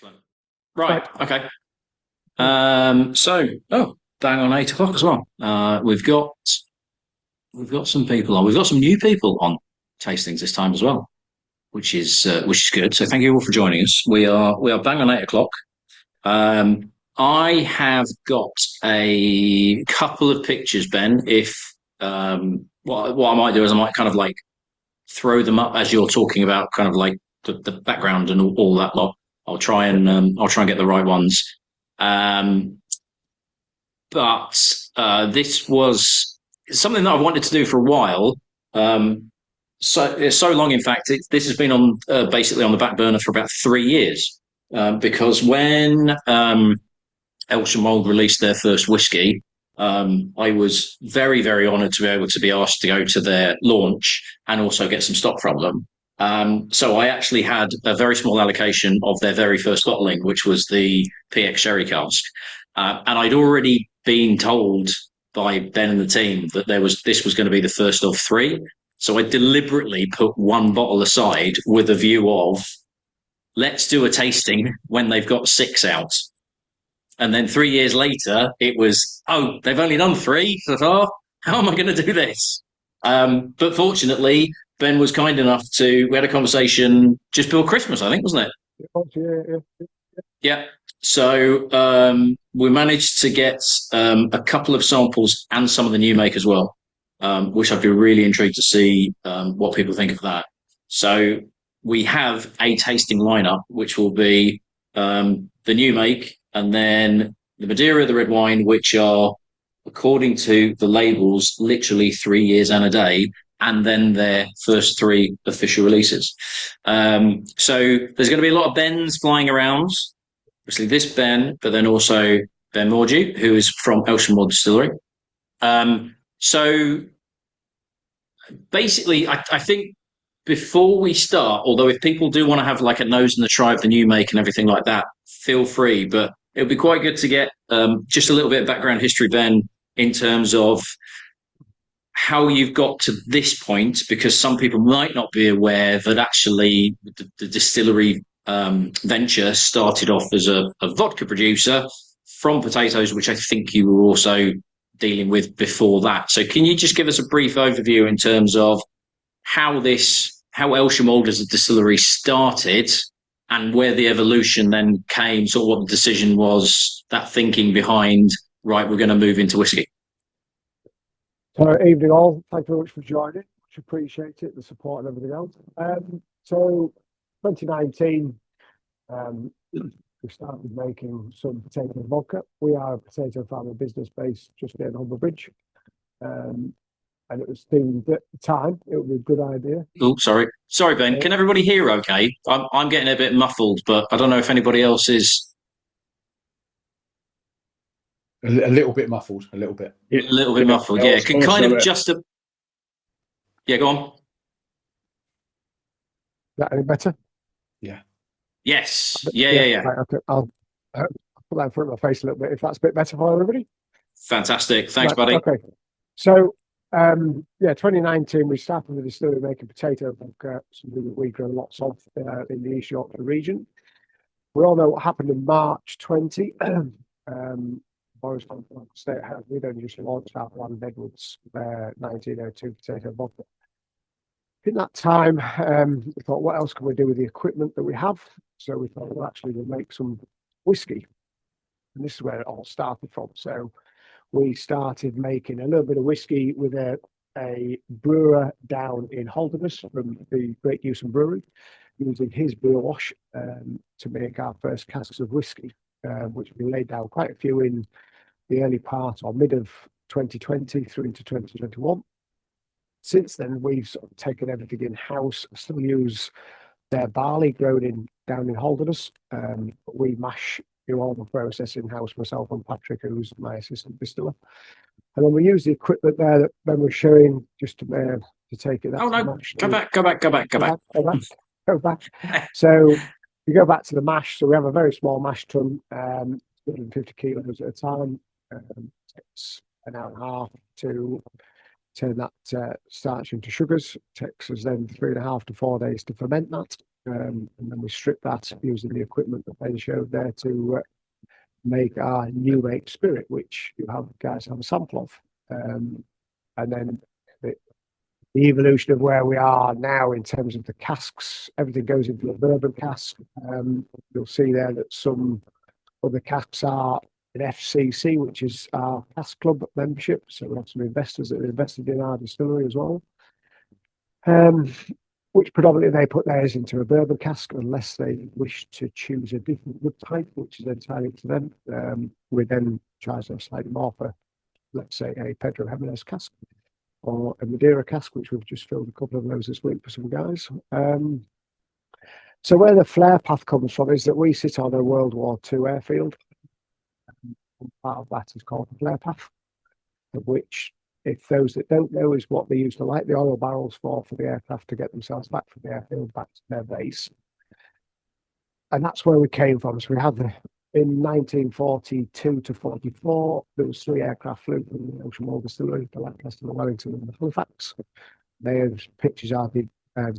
Excellent. Right. Okay. Bang on 8 o'clock as well. We've got some people on. We've got some new people on tastings this time as well, which is good. So thank you all for joining us. We are bang on 8 o'clock. I have got a couple of pictures, Ben. If what I might do is I might kind of like throw them up as you're talking about kind of like the background and all that lot. I'll try and get the right ones. Um, but this was something that I've wanted to do for a while. So long, in fact, this has been on basically on the back burner for about 3 years. Because when Elsham Wold released their first whiskey, I was very, very honoured to be able to be asked to go to their launch and also get some stock from them. So I actually had a very small allocation of their very first bottling, which was the PX Sherry cask. And I'd already been told by Ben and the team that this was going to be the first of three. So I deliberately put one bottle aside with a view of let's do a tasting when they've got six out. And then 3 years later, it was, oh, they've only done three so far. How am I going to do this? But fortunately, Ben was kind enough we had a conversation just before Christmas, I think, wasn't it? Yeah. Yeah. So we managed to get a couple of samples and some of the new make as well, which I'd be really intrigued to see what people think of that. So we have a tasting lineup, which will be the new make and then the Madeira, the red wine, which are, according to the labels, literally 3 years and a day, and then their first three official releases. So there's going to be a lot of Bens flying around. Obviously, this Ben, but then also Ben Mordue, who is from Elsham Wold Distillery. So basically, I think before we start, although if people do want to have like a nose in the try of the new make and everything like that, feel free. But it would be quite good to get just a little bit of background history, Ben, in terms of how you've got to this point, because some people might not be aware that actually the distillery venture started off as a vodka producer from potatoes, which I think you were also dealing with before that. So can you just give us a brief overview in terms of how Elsham Wold as a distillery started and where the evolution then came, sort of what the decision was, that thinking behind, right, we're going to move into whiskey? So, evening all. Thank you very much for joining. Much appreciate it, the support and everything else. So, 2019, we started making some potato vodka. We are a potato farming business based just near Humber Bridge. And it was themed at the time. It would be a good idea. Oh, sorry, Ben. Can everybody hear? Okay, I'm getting a bit muffled, but I don't know if anybody else is. A little bit muffled, a little bit. A little bit muffled, yeah. Can kind of just a. Yeah, go on. Is that any better? Yeah. Yes. Yeah. Right, okay. I'll put that in front of my face a little bit if that's a bit better for everybody. Fantastic. Thanks, right, buddy. Okay. So, 2019, we started the distillery making potato vodka, something that we grow lots of in the East Yorkshire region. We all know what happened in March 20. Boris Johnson stay at home. We'd only just launched our Land Edwards 1902 potato vodka. In that time, we thought, what else can we do with the equipment that we have? So we thought, well, actually, we'll make some whiskey. And this is where it all started from. So we started making a little bit of whiskey with a brewer down in Holderness from the Great Newson Brewery, using his brew wash to make our first casks of whiskey, which we laid down quite a few in the early part or mid of 2020 through into 2021. Since then, we've sort of taken everything in-house. I still use their barley grown down in Holderness. We do all the process in-house, myself and Patrick, who's my assistant distiller. And then we use the equipment there that Ben was showing just to take it. Oh, no, mash. Go back. Go back. So you go back to the mash. So we have a very small mash tun, 250 kilos at a time. Takes an hour and a half to turn that starch into sugars. Takes us then 3.5 to 4 days to ferment that. And then we stripped that using the equipment that Ben showed there to make our new make spirit, which you guys have a sample of. And then the evolution of where we are now in terms of the casks, everything goes into a bourbon cask. You'll see there that some other casks are an FCC, which is our cask club membership. So we have some investors that are invested in our distillery as well. Which predominantly they put theirs into a bourbon cask unless they wish to choose a different wood type, which is entirely up to them. We then charge them slightly more for, let's say, a Pedro Jimenez cask or a Madeira cask, which we've just filled a couple of those this week for some guys. So where the flare path comes from is that we sit on a World War II airfield. Part of that is called the flare path, of which, if those that don't know, is what they used to light the oil barrels for the aircraft to get themselves back from the airfield back to their base. And that's where we came from. So we had in 1942 to 44, there was 3 aircraft flew from the Elsham Wold Distillery, the Lancaster, the Wellington, and the Halifax. Their pictures are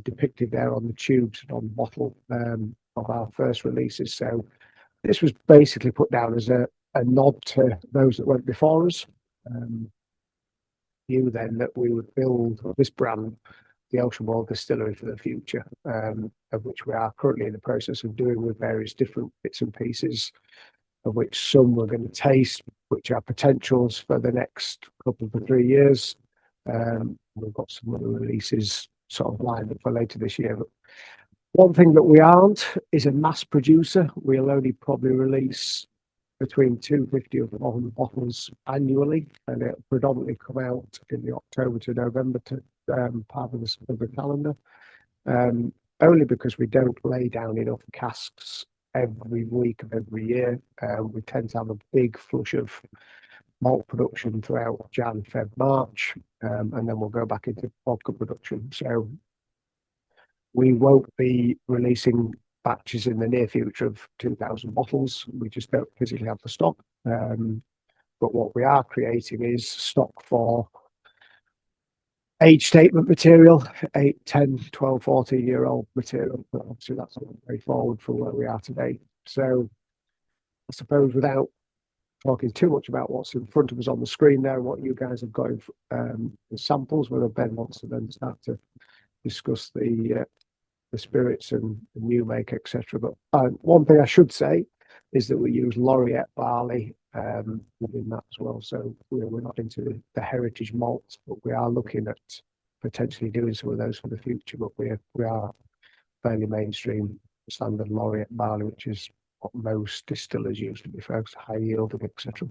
depicted there on the tubes and on the bottle of our first releases. So this was basically put down as a nod to those that went before us. Knew then that we would build this brand, the Elsham Wold Distillery, for the future, of which we are currently in the process of doing with various different bits and pieces, of which some we're going to taste, which are potentials for the next couple of 3 years. We've got some other releases sort of lined up for later this year. But one thing that we aren't is a mass producer. We'll only probably release between 250 and 400 bottles annually, and it'll predominantly come out in the October to November part of the calendar. Only because we don't lay down enough casks every week of every year. We tend to have a big flush of malt production throughout Jan, Feb, March, and then we'll go back into vodka production. So we won't be releasing batches in the near future of 2,000 bottles. We just don't physically have the stock. But what we are creating is stock for age statement material, 8, 10, 12, 14-year-old material. But obviously that's not very forward for where we are today. So I suppose without talking too much about what's in front of us on the screen there, what you guys have got in the samples, whether Ben wants to then start to discuss the spirits and the new make, etc. But one thing I should say is that we use laureate barley within that as well. So we're not into the heritage malts, but we are looking at potentially doing some of those for the future. But we are fairly mainstream standard laureate barley, which is what most distillers use to be focused, high yielding, etc.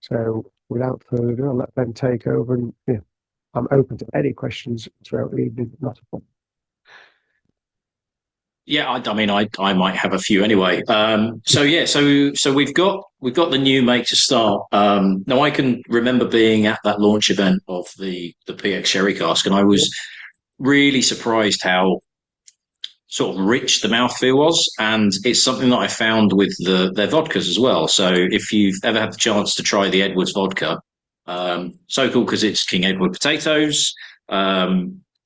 So without further ado, I'll let Ben take over, and I'm open to any questions throughout the evening. Not a problem. Yeah, I mean, I might have a few anyway. So we've got the new make to start. Now I can remember being at that launch event of the PX Sherry Cask, and I was really surprised how sort of rich the mouthfeel was, and it's something that I found with their vodkas as well. So if you've ever had the chance to try the Edwards vodka, so cool because it's King Edward potatoes.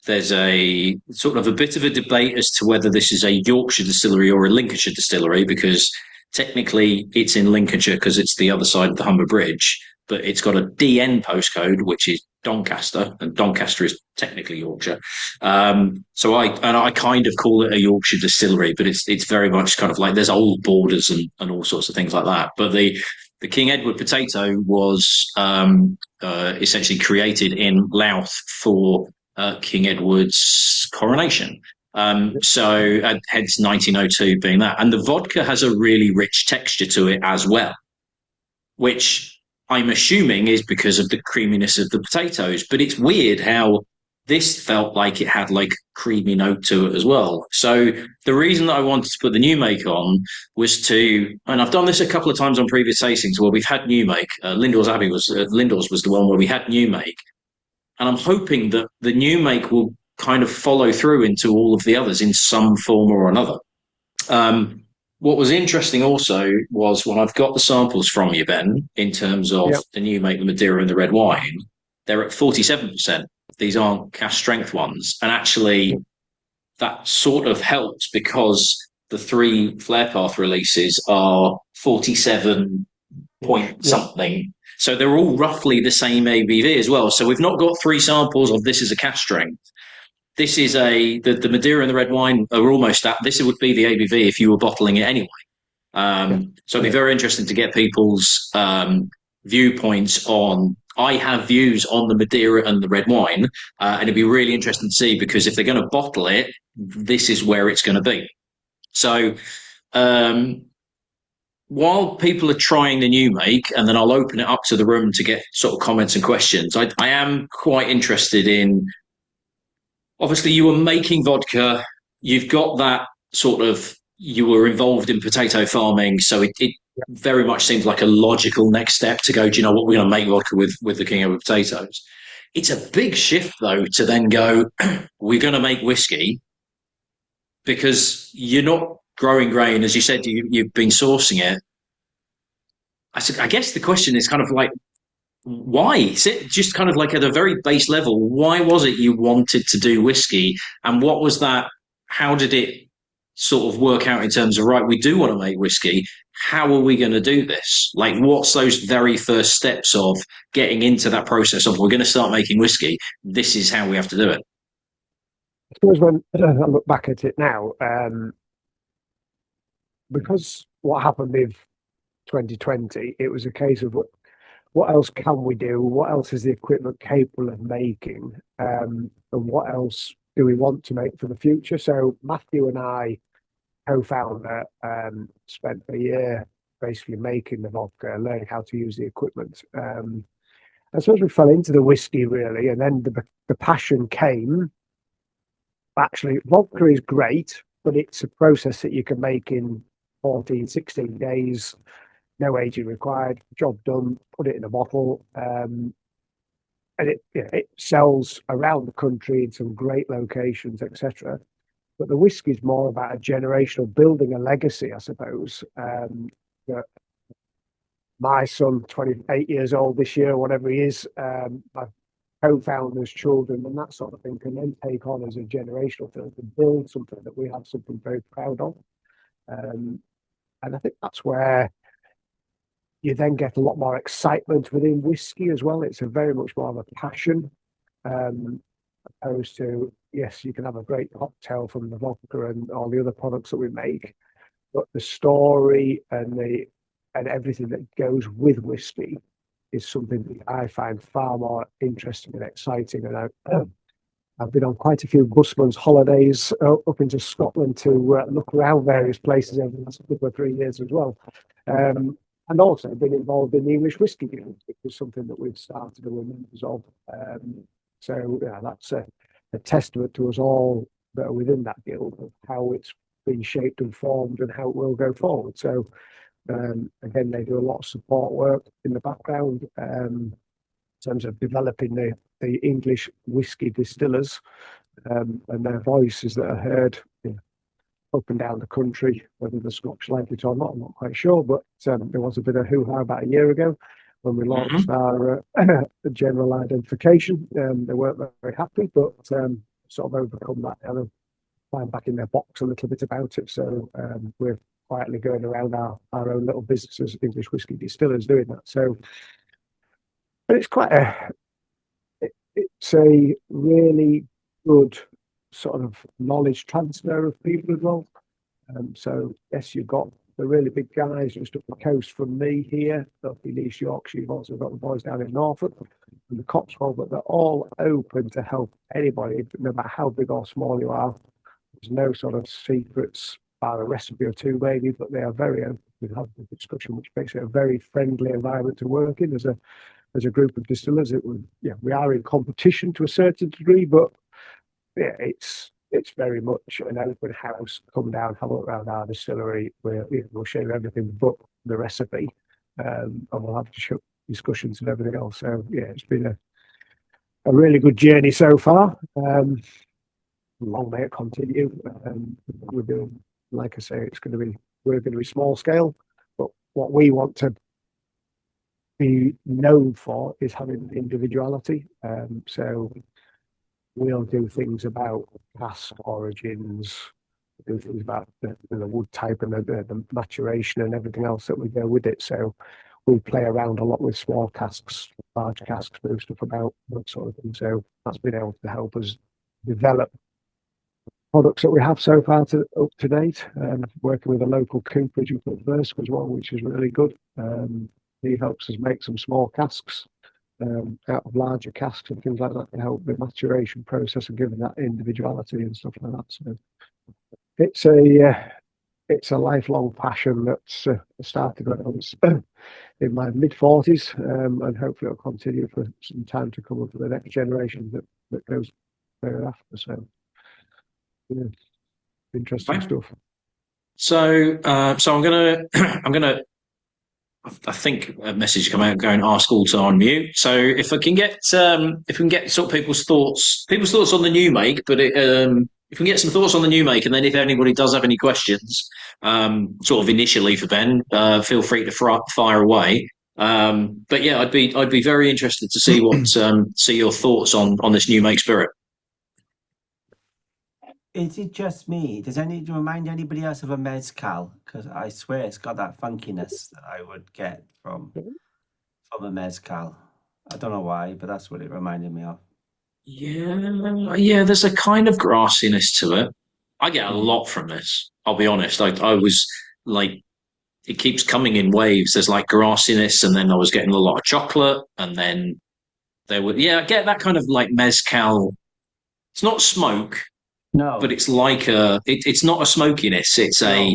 There's a sort of a bit of a debate as to whether this is a Yorkshire distillery or a Lincolnshire distillery, because technically it's in Lincolnshire because it's the other side of the Humber Bridge, but it's got a DN postcode, which is Doncaster, and Doncaster is technically Yorkshire. So I kind of call it a Yorkshire distillery, but it's very much kind of like there's old borders and all sorts of things like that. But the King Edward potato was essentially created in Louth for King Edward's coronation. So hence 1902 being that. And the vodka has a really rich texture to it as well, which I'm assuming is because of the creaminess of the potatoes. But it's weird how this felt like it had like creamy note to it as well. So the reason that I wanted to put the new make on was to, and I've done this a couple of times on previous tastings where we've had new make. Lindor's Abbey was the one where we had new make. And I'm hoping that the new make will kind of follow through into all of the others in some form or another. What was interesting also was when I've got the samples from you, Ben, in terms of the new make, the Madeira and the red wine, they're at 47%. These aren't cask strength ones. And actually, that sort of helps because the 3 Flare Path releases are 47 point something. So they're all roughly the same ABV as well. So we've not got 3 samples of this is a cask strength. This is the Madeira and the red wine are almost at, this would be the ABV if you were bottling it anyway. So it'd be very interesting to get people's viewpoints on. I have views on the Madeira and the red wine, and it'd be really interesting to see, because if they're going to bottle it, this is where it's going to be. So while people are trying the new make, and then I'll open it up to the room to get sort of comments and questions, I am quite interested in, obviously you were making vodka, you've got that sort of, you were involved in potato farming, so it very much seems like a logical next step to go, do you know what, we're going to make vodka with the king of potatoes. It's a big shift though to then go, we're going to make whiskey, because you're not growing grain, as you said, you've been sourcing it. I guess the question is kind of like, why? Is it just kind of like at a very base level, why was it you wanted to do whiskey? And what was that? How did it sort of work out in terms of, right, we do want to make whiskey. How are we going to do this? Like, what's those very first steps of getting into that process of, we're going to start making whiskey. This is how we have to do it. I suppose when I look back at it now, because what happened with 2020, it was a case of what else can we do? What else is the equipment capable of making? And what else do we want to make for the future? So Matthew and I, co-founder, spent a year basically making the vodka, learning how to use the equipment. I suppose we fell into the whiskey really, and then the passion came. Actually, vodka is great, but it's a process that you can make in 14, 16 days. No aging required, job done, put it in a bottle, and it sells around the country in some great locations, etc. But the whiskey is more about a generational, building a legacy, I suppose. That my son, 28 years old this year, whatever he is, my co-founders, children, and that sort of thing, can then take on as a generational thing to build something that we have something very proud of. And I think that's where you then get a lot more excitement within whiskey as well. It's a very much more of a passion, opposed to, yes, you can have a great cocktail from the vodka and all the other products that we make, but the story and everything that goes with whiskey is something that I find far more interesting and exciting. And I've been on quite a few busman's holidays up into Scotland to look around various places over the last couple of 3 years as well. And also been involved in the English Whisky Guild, which is something that we've started and we're members of. So yeah, that's a testament to us all that are within that guild of how it's been shaped and formed and how it will go forward. So again, they do a lot of support work in the background in terms of developing the English whisky distillers and their voices that are heard up and down the country. Whether the Scotch like it or not, I'm not quite sure, but there was a bit of hoo-ha about a year ago when we launched our general identification. They weren't very happy, but sort of overcome that and find back in their box a little bit about it. So we're quietly going around our own little businesses, English whisky distillers, doing that. So, but it's quite it's a really good sort of knowledge transfer of people as well. So yes, you've got the really big guys just up the coast from me here, up in East Yorkshire. You've also got the boys down in Norfolk and the Cotswold, but they're all open to help anybody, no matter how big or small you are. There's no sort of secrets, bar a recipe or two maybe, but they are very open to have the discussion, which makes it a very friendly environment to work in as a group of distillers. We are in competition to a certain degree, but yeah, it's very much an open house. Come down, have a look around our distillery. We'll show you everything but the recipe, and we'll have to show discussions and everything else. So yeah, it's been a really good journey so far. Long may it continue. We're doing, like I say, we're going to be small scale, but what we want to be known for is having individuality. So we'll do things about cask origins, do things about the wood type and the maturation and everything else that we go with it. So we play around a lot with small casks, large casks, move stuff about, that sort of thing. So that's been able to help us develop products that we have so far up to date. Working with a local cooperage with Versk as well, which is really good. He helps us make some small casks out of larger casks and things like that to help the maturation process and giving that individuality and stuff like that. So it's a lifelong passion that's started when I was in my mid-40s, and hopefully it'll continue for some time to come for the next generation that goes thereafter. So, yeah, interesting stuff. So, so I think a message come out going ask all to unmute. So if we can get sort of people's thoughts on the new make, but if we can get some thoughts on the new make, and then if anybody does have any questions, sort of initially for Ben, feel free to fire away. But yeah, I'd be very interested to see see your thoughts on this new make spirit. Is it just me? Does it remind anybody else of a mezcal? Because I swear it's got that funkiness that I would get from a mezcal. I don't know why, but that's what it reminded me of. Yeah, there's a kind of grassiness to it. I get a lot from this. I'll be honest. I was like, it keeps coming in waves. There's like grassiness, and then I was getting a lot of chocolate, and then I get that kind of like mezcal. It's not smoke. No, but it's like it's not a smokiness. I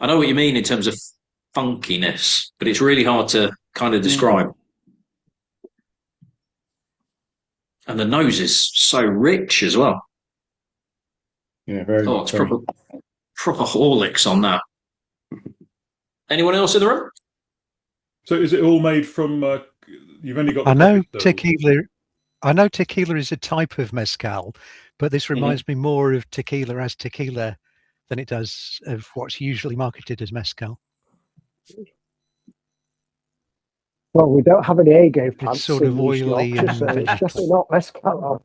know what you mean in terms of funkiness, but it's really hard to kind of describe. And the nose is so rich as well. Yeah, very. Oh, it's proper Horlicks on that. Anyone else in the room? So is it all made from? You've only got. I know tequila is a type of mezcal, but this reminds me more of tequila as tequila than it does of what's usually marketed as mezcal. Well, we don't have any agave plants. It's sort of oily and so it's vegetal. definitely not mezcal.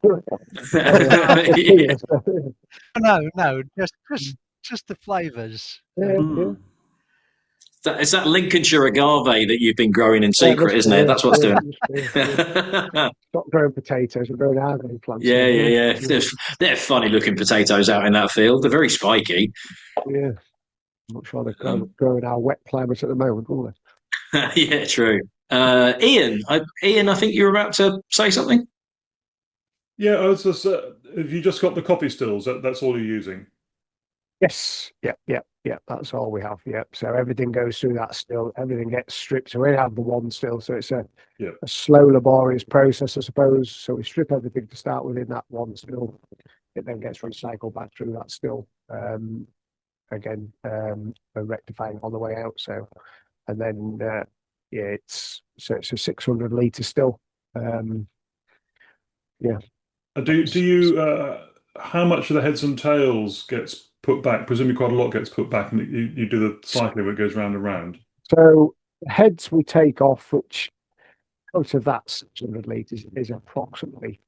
No, just the flavours. It's that Lincolnshire agave that you've been growing in secret, isn't it? That's what's doing it. Not growing potatoes, we're growing agave plants. Yeah. They're funny looking potatoes out in that field. They're very spiky. Yeah. I'm not sure they're growing our wet climate at the moment, will they? Yeah, true. Ian, I think you were about to say something. Yeah, I was just. Have you just got the coffee stills? That's all you're using. Yes. Yeah. That's all we have. Yeah. So everything goes through that still. Everything gets stripped. So we have the one still. So it's a slow, laborious process, I suppose. So we strip everything to start with in that one still. It then gets recycled back through that still. Again, rectifying on the way out. So, and then it's a 600 litre still. Yeah. Do you? How much of the heads and tails gets put back? Presumably quite a lot gets put back, and you do the cycling where it goes round and round. So heads we take off, which out of that 600 litres is approximately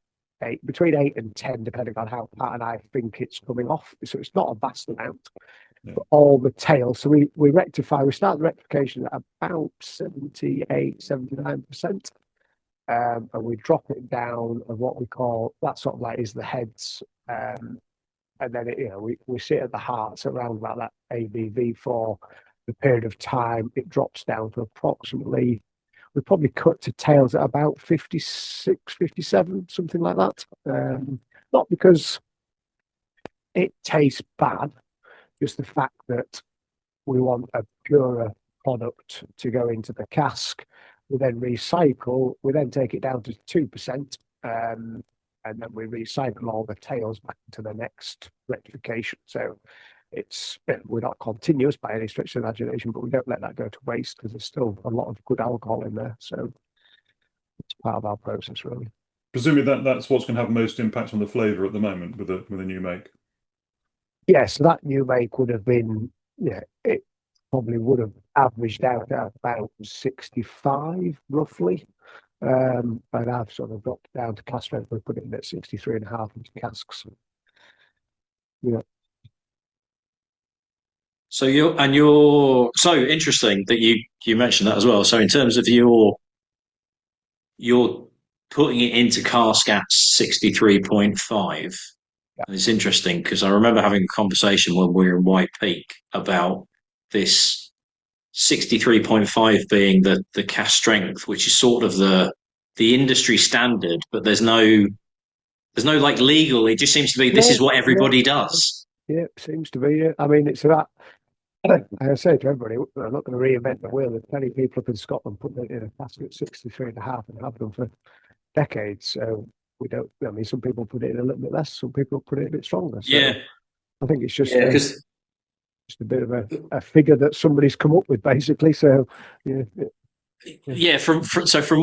between 8 and 10, depending on how Pat and I think it's coming off. So it's not a vast amount. But all the tail. So we start the rectification at about 78-79%. And we drop it down of what we call that sort of like is the heads. And then we sit at the heart, so around about that ABV for the period of time. It drops down to approximately, we probably cut to tails at about 56, 57, something like that. Not because it tastes bad, just the fact that we want a purer product to go into the cask. We then recycle, we then take it down to 2%. And then we recycle all the tails back into the next rectification. So we're not continuous by any stretch of the imagination, but we don't let that go to waste because there's still a lot of good alcohol in there. So it's part of our process, really. Presumably that's what's going to have most impact on the flavour at the moment with the new make. Yes, so that new make would have been, it probably would have averaged out at about 65 roughly. And I've sort of dropped down to cask strength. We put it in at 63.5 into casks. So you're so interesting that you mentioned that as well. So in terms of you're putting it into cask at 63.5. Yeah. And it's interesting because I remember having a conversation when we were in White Peak about this 63.5 being the cask strength, which is sort of the industry standard, but there's no like legal. It just seems to be this is what everybody does. Yeah, it seems to be. I mean, it's that. I say to everybody, I'm not going to reinvent the wheel. There's plenty of people up in Scotland putting it in a cask at 63.5 and have done for decades. So we don't. I mean, some people put it in a little bit less. Some people put it a bit stronger. So Yeah, I think it's just because just a bit of a figure that somebody's come up with, basically. So yeah, from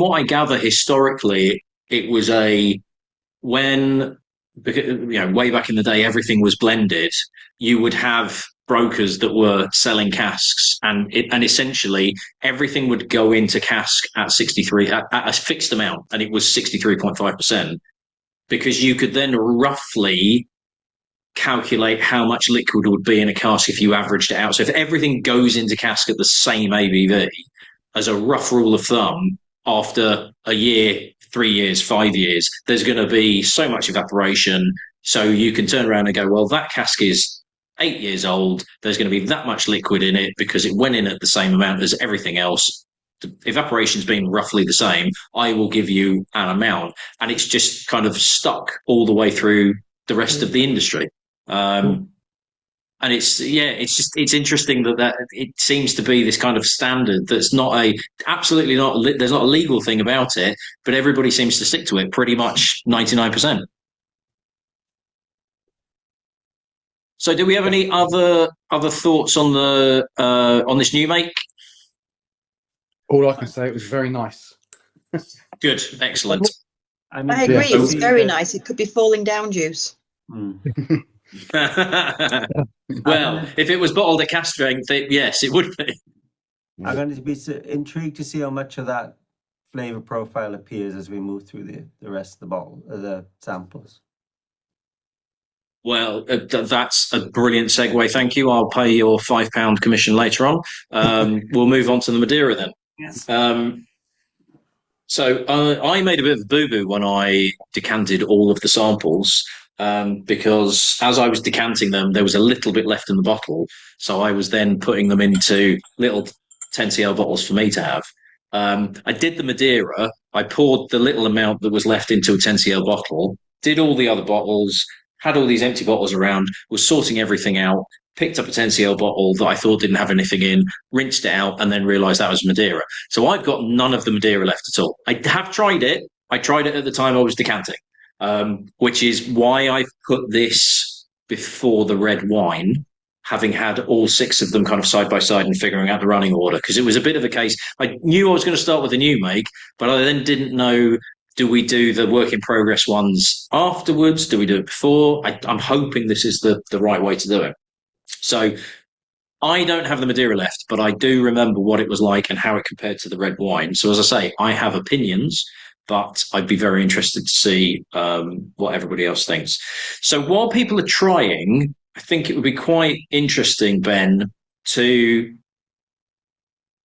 what I gather historically, it was when way back in the day, everything was blended. You would have brokers that were selling casks, and essentially everything would go into cask at 63 at a fixed amount, and it was 63.5%, because you could then roughly calculate how much liquid would be in a cask if you averaged it out. So if everything goes into cask at the same ABV, as a rough rule of thumb, after a year, 3 years, 5 years, there's going to be so much evaporation. So you can turn around and go, well, that cask is 8 years old. There's going to be that much liquid in it because it went in at the same amount as everything else. The evaporation's been roughly the same. I will give you an amount. And it's just kind of stuck all the way through the rest of the industry. And it's interesting that it seems to be this kind of standard that's absolutely not, there's not a legal thing about it, but everybody seems to stick to it pretty much 99%. So do we have any other thoughts on on this new make? All I can say, it was very nice. Good, excellent. I agree, it's very nice. It could be falling down juice. Well, if it was bottled at cask strength, yes, it would be. I'm going to be intrigued to see how much of that flavour profile appears as we move through the rest of the bottle, the samples. Well, that's a brilliant segue. Thank you. I'll pay your £5 commission later on. We'll move on to the Madeira then. Yes. So I made a bit of a boo-boo when I decanted all of the samples, because as I was decanting them, there was a little bit left in the bottle. So I was then putting them into little 10cl bottles for me to have. I did the Madeira. I poured the little amount that was left into a 10cl bottle, did all the other bottles, had all these empty bottles around, was sorting everything out, picked up a 10cl bottle that I thought didn't have anything in, rinsed it out, and then realised that was Madeira. So I've got none of the Madeira left at all. I have tried it. I tried it at the time I was decanting, which is why I've put this before the red wine, having had all 6 of them kind of side by side and figuring out the running order, because it was a bit of a case. I knew I was going to start with a new make, but I then didn't know, do we do the work in progress ones afterwards? Do we do it before? I'm hoping this is the right way to do it. So I don't have the Madeira left, but I do remember what it was like and how it compared to the red wine. So as I say, I have opinions, but I'd be very interested to see what everybody else thinks. So while people are trying, I think it would be quite interesting, Ben, to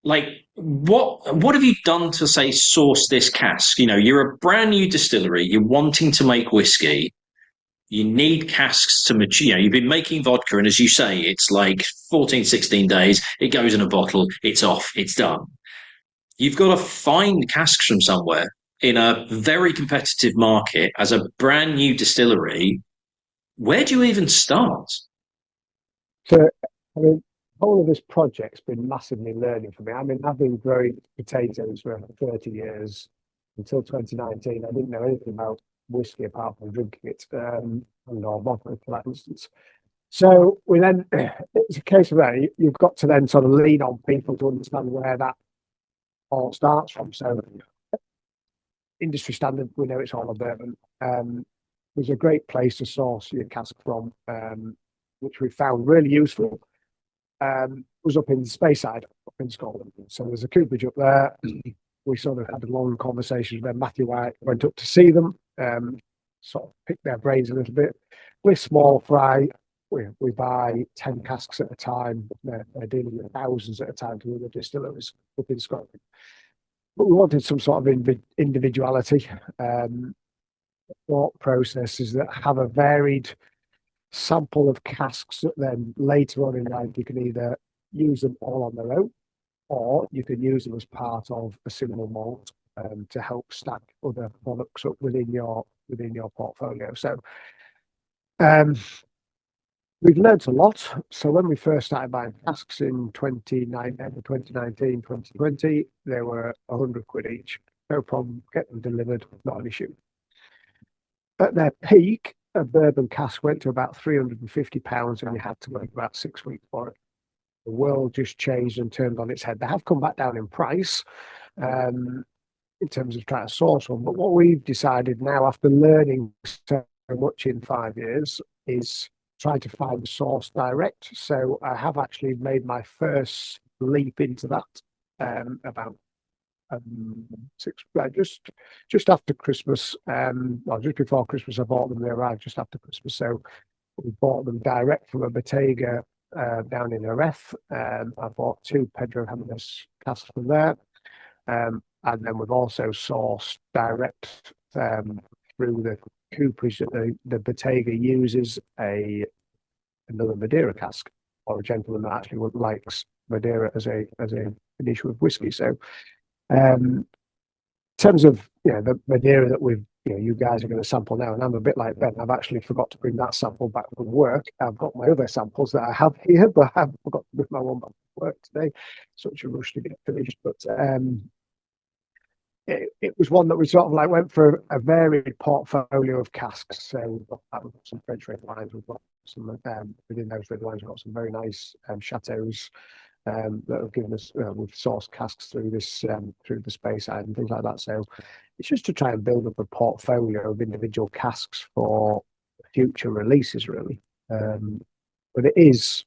what have you done to, say, source this cask? You're a brand new distillery, you're wanting to make whiskey, you need casks to mature. You've been making vodka, and as you say, it's like 14, 16 days, it goes in a bottle, it's off, it's done. You've got to find casks from somewhere in a very competitive market as a brand new distillery. Where do you even start? So, I mean, all of this project's been massively learning for me. I mean, I've been growing potatoes for 30 years. Until 2019, I didn't know anything about whiskey apart from drinking it, and or vodka, for that instance. So it's a case of that you've got to then sort of lean on people to understand where that all starts from. So industry standard, we know it's all a bourbon. There's a great place to source your cask from, which we found really useful. Was up in Speyside, up in Scotland. So there's a cooperage up there. we sort of had a long conversation where Matthew White went up to see them, sort of picked their brains a little bit. We're small fry. We buy 10 casks at a time. They're dealing with thousands at a time to other distilleries up in Scotland. But we wanted some sort of individuality. Thought processes that have a varied sample of casks that then later on in life you can either use them all on their own, or you can use them as part of a single malt to help stack other products up within your portfolio. So we've learned a lot. So when we first started buying casks in 2019, 2020, they were 100 quid each. No problem, get them delivered, not an issue. At their peak, a bourbon cask went to about £350 and you had to wait about 6 weeks for it. The world just changed and turned on its head. They have come back down in price in terms of trying to source one. But what we've decided now, after learning so much in 5 years, is try to find the source direct. So I have actually made my first leap into that about just after Christmas, well, just before Christmas. I bought them. They arrived just after Christmas, so we bought them direct from a Bottega down in Ereth. I bought 2 Pedro Jimenez casks from there, and then we've also sourced direct through the cooperage that the Bottega uses another Madeira cask, or a gentleman that actually likes Madeira as an issue of whiskey. So in terms of the Madeira that you guys are going to sample now, and I'm a bit like Ben, I've actually forgot to bring that sample back from work. I've got my other samples that I have here, but I forgot to bring my one back from work today. Such a rush to get finished, but it was one that we sort of like went for a varied portfolio of casks. So we've got some French red wines, we've got some within those red wines, we've got some very nice chateaus that have given us we've sourced casks through this through the space side and things like that. So it's just to try and build up a portfolio of individual casks for future releases, really. But it is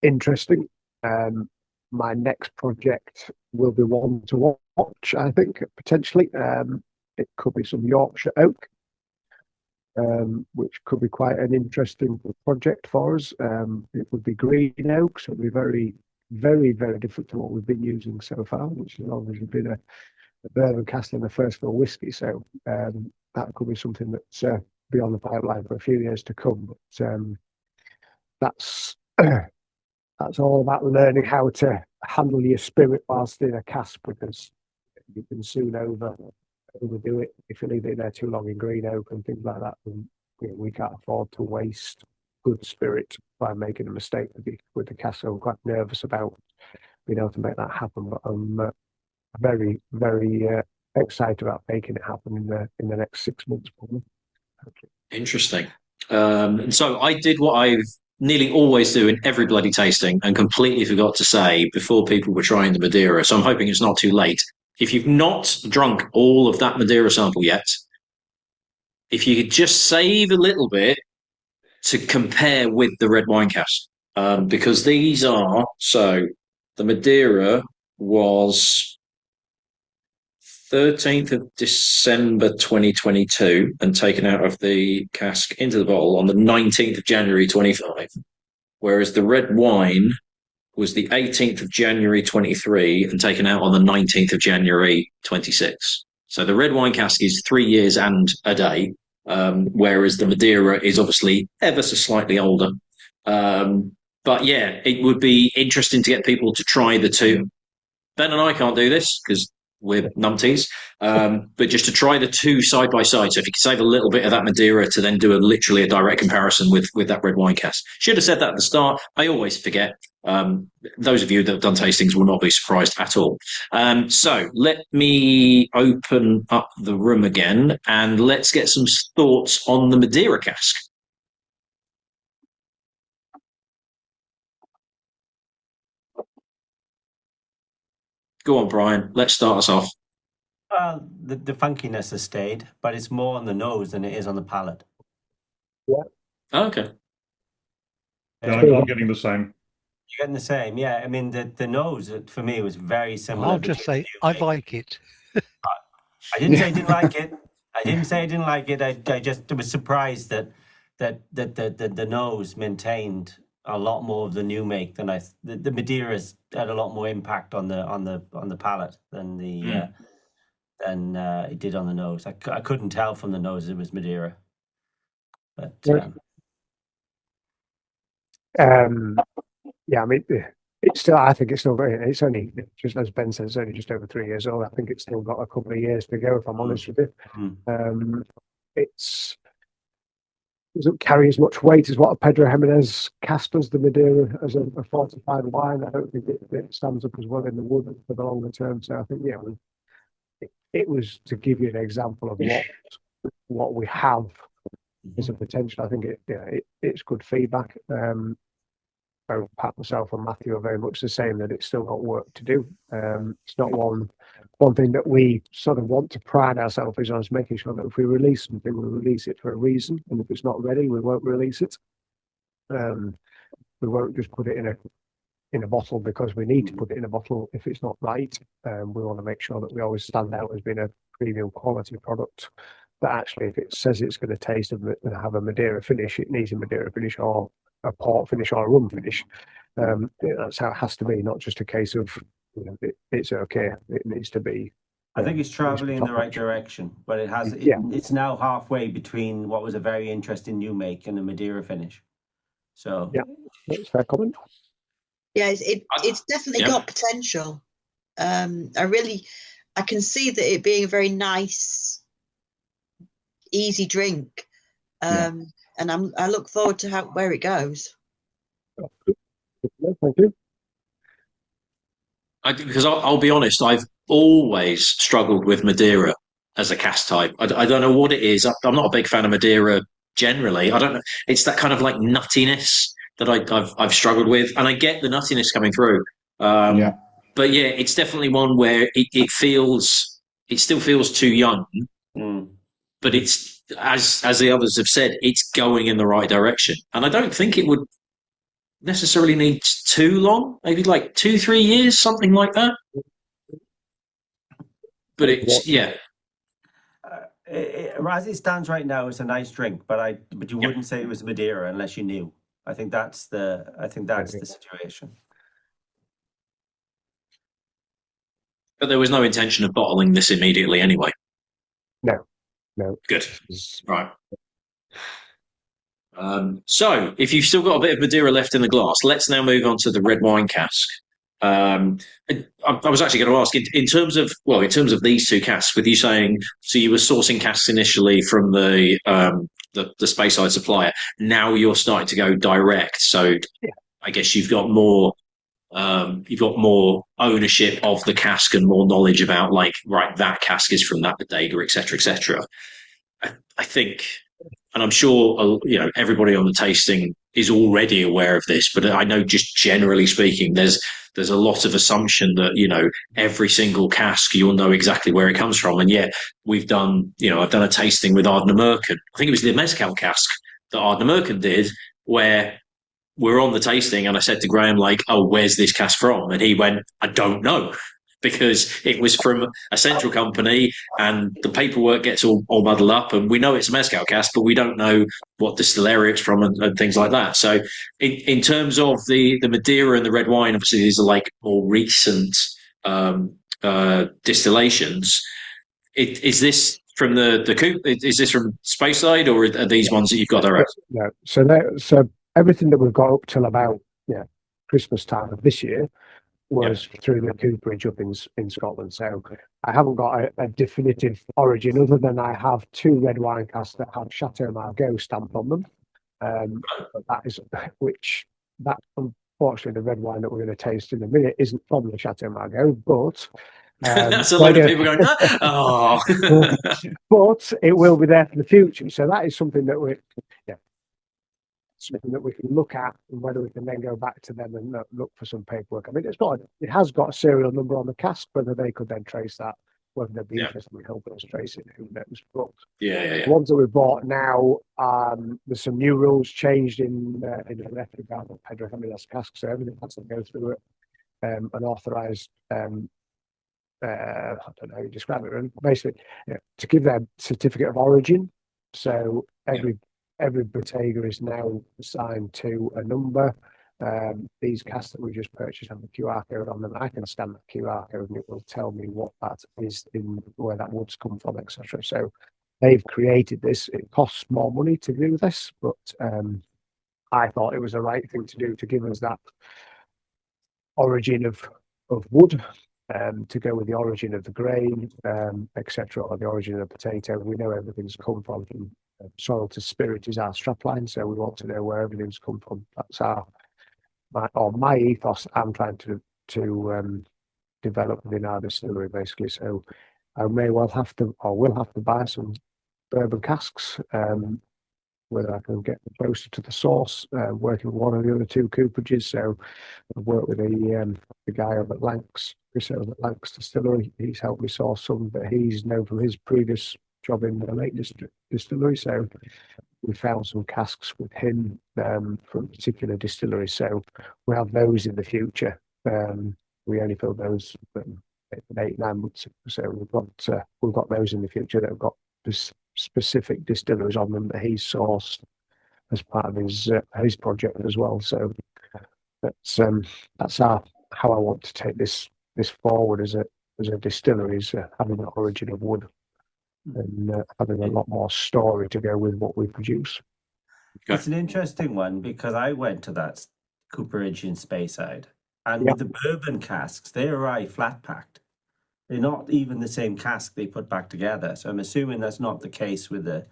interesting. My next project will be one to watch, I think, potentially. It could be some Yorkshire oak, which could be quite an interesting project for us. It would be green oak, so it would be very, very, very different to what we've been using so far, which has obviously been a bourbon cask and a first fill whiskey. So that could be something that's be on the pipeline for a few years to come. But that's that's all about learning how to handle your spirit whilst in a cask, because you can soon overdo it if you leave it there too long in green oak and things like that. And we can't afford to waste good spirit by making a mistake with the cask. So I'm quite nervous about being able to make that happen, but I'm very, very excited about making it happen in the next 6 months, probably. Interesting. And so I did what I nearly always do in every bloody tasting and completely forgot to say before people were trying the Madeira. So I'm hoping it's not too late. If you've not drunk all of that Madeira sample yet, if you could just save a little bit to compare with the red wine cask, because these are, so the Madeira was 13th of December 2022 and taken out of the cask into the bottle on the 19th of January 25, whereas the red wine was the 18th of January 23 and taken out on the 19th of January 26. So the red wine cask is 3 years and a day, whereas the Madeira is obviously ever so slightly older. But yeah, it would be interesting to get people to try the two. Ben and I can't do this because we're numpties, but just to try the two side by side. So if you could save a little bit of that Madeira to then do literally a direct comparison with that red wine cask. Should have said that at the start. I always forget. Those of you that have done tastings will not be surprised at all. So let me open up the room again and let's get some thoughts on the Madeira cask. Go on, Brian. Let's start us off. Well, the funkiness has stayed, but it's more on the nose than it is on the palate. Yeah. Oh, okay. Yeah, I'm getting the same. You're getting the same, yeah. I mean, the nose for me was very similar. I'll just say I like it. I didn't say I didn't like it. I didn't say I didn't like it. I just was surprised that the nose maintained a lot more of the new make than the Madeiras had a lot more impact on the palate than than it did on the nose. I couldn't tell from the nose it was Madeira. But yeah, I mean, it's still. I think it's still very. It's only just as Ben says, it's only just over 3 years old. I think it's still got a couple of years to go. If I'm honest with you, it doesn't carry as much weight as what a Pedro Jimenez cast does. The Madeira as a fortified wine, I don't think it stands up as well in the wood for the longer term. So I think it was to give you an example of what we have as a potential. I think it's good feedback. Both Pat, myself, and Matthew are very much the same, that it's still got work to do. It's not one thing that we sort of want to pride ourselves on, is making sure that if we release something, we release it for a reason, and if it's not ready, we won't release it. We won't just put it in a bottle because we need to put it in a bottle if it's not right. We want to make sure that we always stand out as being a premium quality product. But actually, if it says it's going to taste and have a Madeira finish, it needs a Madeira finish or a port finish or a rum finish. That's how it has to be, not just a case of it's okay. It needs to be. I think it's traveling in the right direction, but it's now halfway between what was a very interesting new make and a Madeira finish. So yeah, that's a fair comment. Yeah, it's definitely got potential. I can see that it being a very nice, easy drink. And I look forward to where it goes. Thank you. Because I'll be honest, I've always struggled with Madeira as a cask type. I don't know what it is. I'm not a big fan of Madeira generally. I don't know. It's that kind of like nuttiness that I've struggled with, and I get the nuttiness coming through. But yeah, it's definitely one where it still feels too young, but it's, as the others have said, it's going in the right direction, and I don't think it would necessarily need too long, maybe like 2-3 years, something like that. But it's as it stands right now, it's a nice drink, but you wouldn't say it was Madeira unless you knew. I think that's the situation. But there was no intention of bottling this immediately anyway. No. Good. Right. So, if you've still got a bit of Madeira left in the glass, let's now move on to the red wine cask. I was actually going to ask, in terms of these two casks, with you saying, so you were sourcing casks initially from the Speyside supplier. Now you're starting to go direct. So, I guess you've got more ownership of the cask and more knowledge about, like, right, that cask is from that bodega, etc., etc. I think, and I'm sure everybody on the tasting is already aware of this, but I know just generally speaking, there's a lot of assumption that every single cask you'll know exactly where it comes from, and yet I've done a tasting with Ardner Merkin. I think it was the mezcal cask that Ardner Merkin did, where we're on the tasting, and I said to Graham, like, "Oh, where's this cask from?" And he went, "I don't know." Because it was from a central company, and the paperwork gets all muddled up, and we know it's a mezcal cask, but we don't know what distillery it's from and things like that. So, in terms of the Madeira and the red wine, obviously these are like more recent distillations. Is this from the coop? Is this from Speyside, or are these ones that you've got direct? No. So everything that we've got up till about Christmas time of this year was through the cooperage up in Scotland. So I haven't got a definitive origin, other than I have 2 red wine casks that have Chateau Margaux stamped on them. But unfortunately, the red wine that we're going to taste in a minute isn't from the Chateau Margaux, but that's a load of people going, oh. But it will be there for the future. So that is something that something that we can look at, and whether we can then go back to them and look for some paperwork. I mean, it has got a serial number on the cask. Whether they could then trace that, whether they'd be interested in helping us trace it, who knows? But the ones that we bought now, there's some new rules changed in the regard of Pedro Jimenez cask, so everything has to go through an authorised I don't know how you describe it, really. Basically, to give their certificate of origin. So every Bottega is now assigned to a number. These casks that we just purchased have the QR code on them. I can scan the QR code and it will tell me what that is, in where that wood's come from, etc. So they've created this. It costs more money to do this, but I thought it was the right thing to do to give us that origin of wood, to go with the origin of the grain, etc., or the origin of the potato. We know everything's come from soil to spirit is our strapline, so we want to know where everything's come from. That's my ethos. I'm trying to develop within our distillery, basically. So I may well have to, or will have to, buy some bourbon casks, whether I can get closer to the source, working with one of the other two cooperages. So I've worked with the guy over at Lancs, Chris over at Lancs Distillery. He's helped me source some that he's known from his previous job in the Lake Distillery. So we found some casks with him from a particular distillery. So we have those in the future. We only filled those 8-9 months ago. So we've got those in the future that have got this specific distilleries on them that he's sourced as part of his project as well. So that's how I want to take this forward as a distillery, is having the origin of wood and having a lot more story to go with what we produce. It's an interesting one because I went to that cooperage in Speyside, and with the bourbon casks, they arrive flat packed. They're not even the same cask they put back together. So I'm assuming that's not the case with the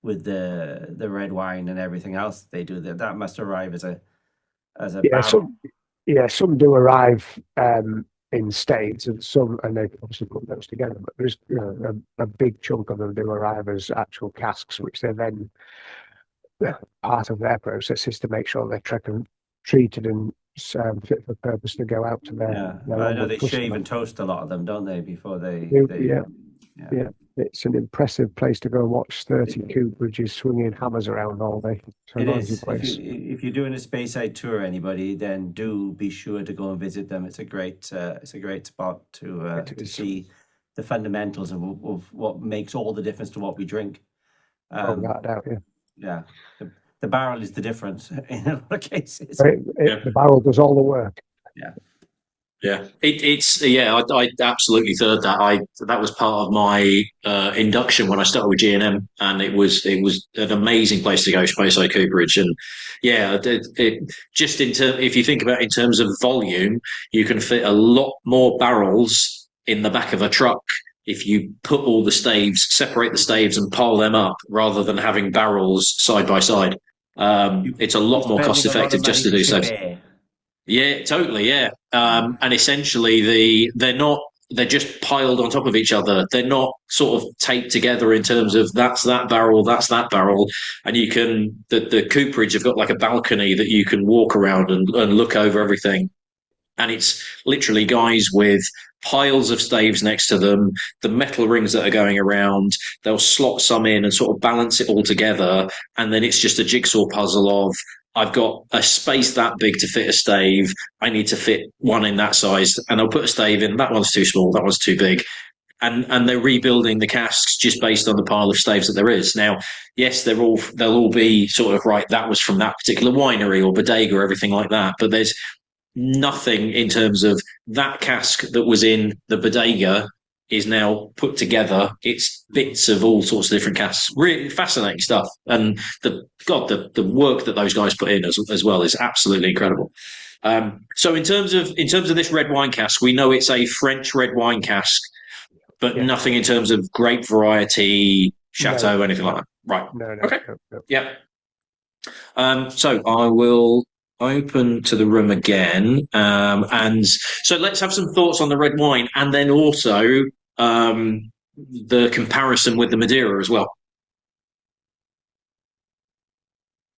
red wine and everything else they do. That must arrive as a barrel. Some do arrive in states, and they obviously put those together. But there's a big chunk of them do arrive as actual casks, which they're then part of their process is to make sure they're treated and fit for purpose to go out to their I know they shave and toast a lot of them, don't they, before they It's an impressive place to go and watch 30 cooperages swinging hammers around all day. It is. If you're doing a Speyside tour, anybody, then do be sure to go and visit them. It's a great spot to see the fundamentals of what makes all the difference to what we drink. Without doubt, The barrel is the difference in a lot of cases. The barrel does all the work. I absolutely third that. That was part of my induction when I started with G&M, and it was an amazing place to go, Speyside Cooperage. And if you think about it in terms of volume, you can fit a lot more barrels in the back of a truck if you put all the staves, separate the staves and pile them up, rather than having barrels side by side. It's a lot more cost effective just to do so. Yeah, totally. Yeah. And essentially they're just piled on top of each other. They're not sort of taped together in terms of that's that barrel. And you can, the cooperage have got like a balcony that you can walk around and look over everything. And it's literally guys with piles of staves next to them, the metal rings that are going around. They'll slot some in and sort of balance it all together. And then it's just a jigsaw puzzle of, I've got a space that big to fit a stave. I need to fit one in that size, and I'll put a stave in. That one's too small. That one's too big. And they're rebuilding the casks just based on the pile of staves that there is. Now, yes, they'll all be sort of right. That was from that particular winery or bodega or everything like that. But there's nothing in terms of that cask that was in the bodega is now put together. It's bits of all sorts of different casks. Really fascinating stuff. And the work that those guys put in as well is absolutely incredible. So in terms of this red wine cask, we know it's a French red wine cask, but nothing in terms of grape variety, chateau, anything like that. Right. No. Okay. No. Yeah. So I will open to the room again, and so let's have some thoughts on the red wine, and then also the comparison with the Madeira as well.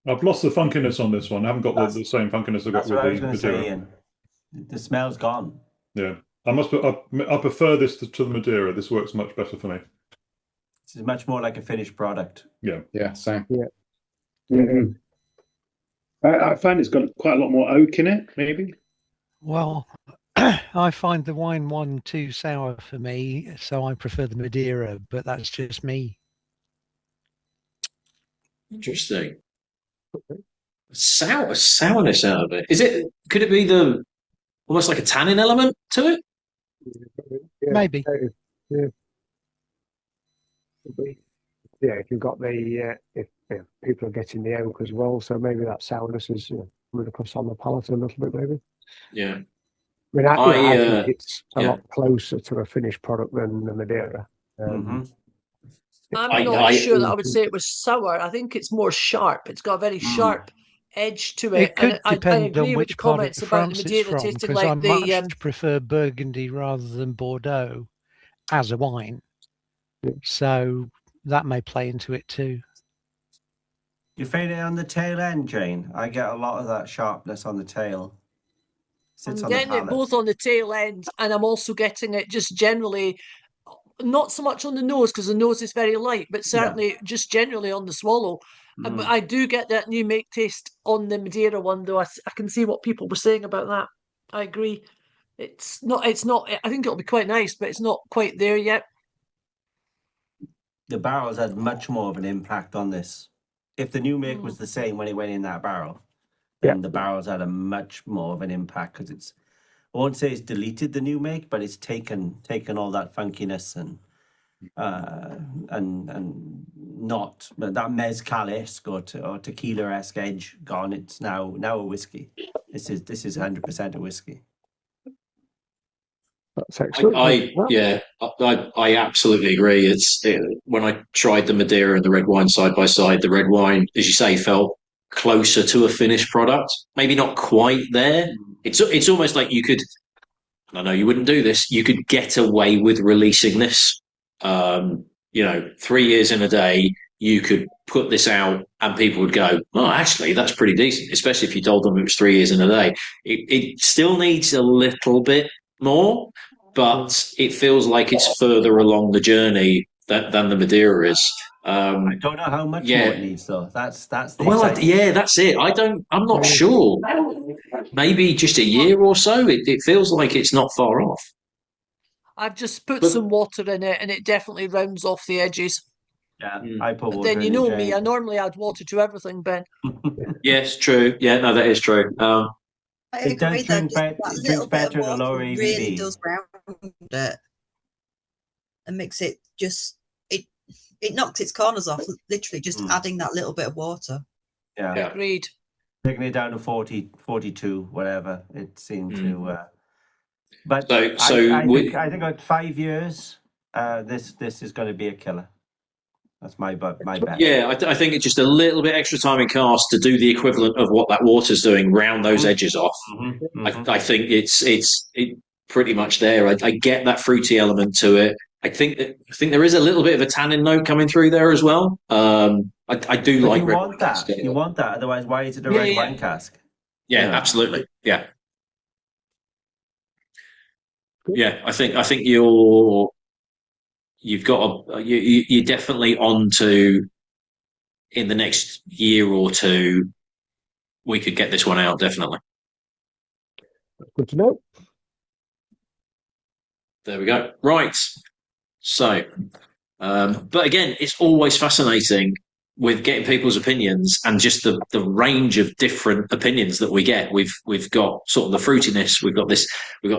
I've lost the funkiness on this one. I haven't got the same funkiness I got with the Madeira. Ian. The smell's gone. Yeah, I prefer this to the Madeira. This works much better for me. This is much more like a finished product. Yeah, same. Yeah. Mm-hmm. I find it's got quite a lot more oak in it, maybe. Well, I find the wine one too sour for me, so I prefer the Madeira, but that's just me. Interesting. Sourness out of it. Could it be almost like a tannin element to it? Yeah, Maybe. yeah. Yeah, if you've got if people are getting the oak as well, so maybe that sourness is coming across on the palate a little bit, maybe. Yeah. I mean, I think it's a lot closer to a finished product than the Madeira. I'm not sure that I would say it was sour. I think it's more sharp. It's got a very sharp edge to it. It could I depend agree on with which the part of comments about the France it's Madeira from, tasting because I like the much prefer Burgundy rather than Bordeaux as a wine. So that may play into it too. You feel it on the tail end, Jane? I get a lot of that sharpness on the tail. I'm getting it both on the tail end, and I'm also getting it just generally, not so much on the nose because the nose is very light, but certainly just generally on the swallow. But I do get that new make taste on the Madeira one, though. I can see what people were saying about that. I agree. It's not. I think it'll be quite nice, but it's not quite there yet. The barrels had much more of an impact on this. If the new make was the same when it went in that barrel, then the barrels had a much more of an impact, because I won't say it's deleted the new make, but it's taken all that funkiness and not that mezcal-esque or tequila-esque edge gone. It's now a whiskey. This is 100% a whiskey. That's excellent. I absolutely agree. When I tried the Madeira and the red wine side by side, the red wine, as you say, felt closer to a finished product. Maybe not quite there. It's almost like you could. I know you wouldn't do this. You could get away with releasing this. 3 years in a day, you could put this out and people would go, "Oh, actually, that's pretty decent." Especially if you told them it was 3 years in a day. It still needs a little bit more, but it feels like it's further along the journey than the Madeira is. I don't know how much more it needs, though. That's the that's it. I'm not sure. Maybe just a year or so. It feels like it's not far off. I've just put some water in it, and it definitely rounds off the edges. Yeah, I put water. But then you know me, I normally add water to everything, Ben. Yes, true. Yeah, no, that is true. It does drink better at a lower ABV. Really does round it and makes it it knocks its corners off. Literally, just adding that little bit of water. Yeah, agreed. Taking it down to 40, 42, whatever it seemed to. But I think about 5 years, this is going to be a killer. That's my bet. Yeah, I think it's just a little bit extra time in cast to do the equivalent of what that water's doing, round those edges off. I think it's pretty much there. I get that fruity element to it. I think there is a little bit of a tannin note coming through there as well. I do like. You want that. You want that. Otherwise, why is it a red wine cask? Yeah, absolutely. Yeah. Yeah, I think you're definitely on to, in the next year or two, we could get this one out, definitely. Good to know. There we go. Right. So, but again, it's always fascinating with getting people's opinions and just the range of different opinions that we get. We've got sort of the fruitiness, we've got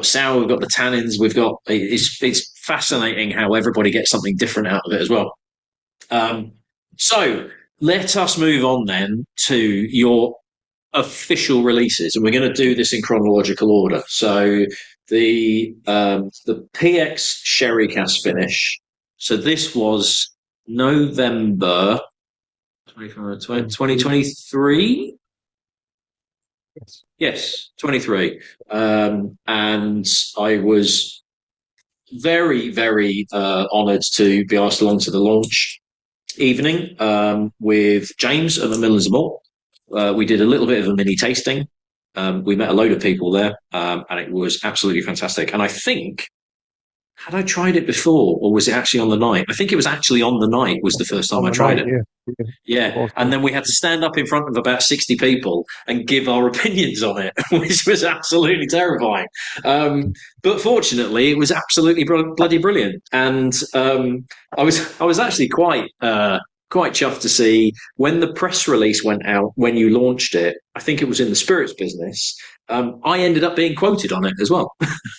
sour, we've got the tannins, it's fascinating how everybody gets something different out of it as well. So let us move on then to your official releases, and we're going to do this in chronological order. So the PX Sherry Cask finish. So this was November 2023. Yes, 23. And I was very, very honoured to be asked along to the launch evening with James at the Millers Malt. We did a little bit of a mini tasting. We met a load of people there, and it was absolutely fantastic. And I think had I tried it before, or was it actually on the night? I think it was actually on the night was the first time On I the tried night, it. yeah. Yeah, and then we had to stand up in front of about 60 people and give our opinions on it, which was absolutely terrifying. But fortunately, it was absolutely bloody brilliant, and I was actually quite chuffed to see when the press release went out when you launched it. I think it was in the spirits business. I ended up being quoted on it as well,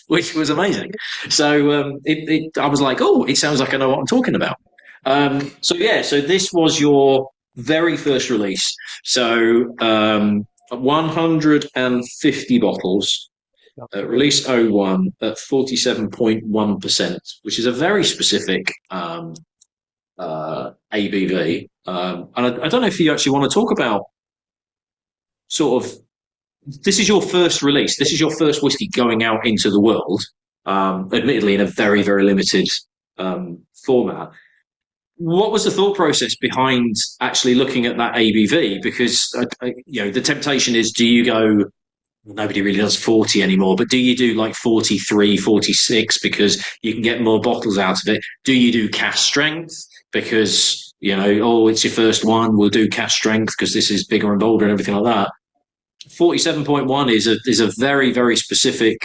which was amazing. So I was like, oh, it sounds like I know what I'm talking about. So this was your very first release. So 150 bottles, release 01 at 47.1%, which is a very specific ABV. And I don't know if you actually want to talk about sort of, this is your first release. This is your first whiskey going out into the world, admittedly in a very, very limited format. What was the thought process behind actually looking at that ABV? Because the temptation is, do you go, nobody really does 40 anymore, but do you do like 43, 46 because you can get more bottles out of it? Do you do cask strength because it's your first one, we'll do cask strength because this is bigger and bolder and everything like that? 47.1 is a very, very specific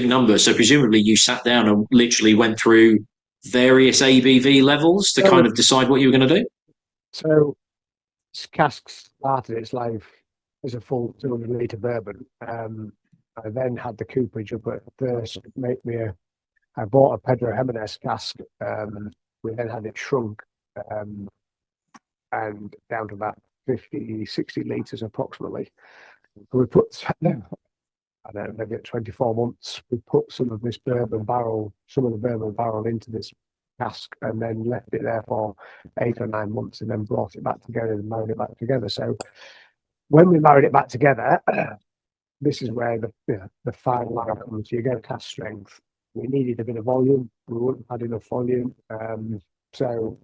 number. So presumably you sat down and literally went through various ABV levels to kind of decide what you were going to do? So cask started its life as a full 200-litre bourbon. I then had the cooperage up at Thirst make me I bought a Pedro Jimenez cask. We then had it shrunk and down to about 50, 60 litres approximately. We put, I don't know, maybe at 24 months, we put some of the bourbon barrel into this cask and then left it there for 8 or 9 months and then brought it back together and married it back together. So when we married it back together, this is where the fine line comes. You get cask strength. We needed a bit of volume. We wouldn't have had enough volume. So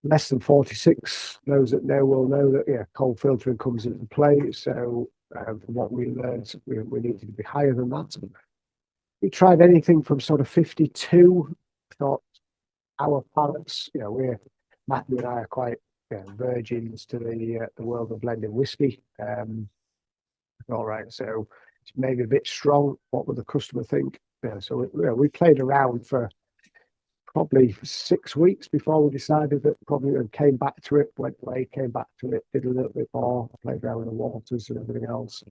less than 46, those that know will know that cold filtering comes into play. So from what we learned, we needed to be higher than that. We tried anything from sort of 52. Thought our palates, Matthew and I are quite virgins to the world of blending whiskey. All right, so it's maybe a bit strong. What would the customer think? So we played around for probably 6 weeks before we decided that probably came back to it, went away, came back to it, did a little bit more, played around with the waters and everything else.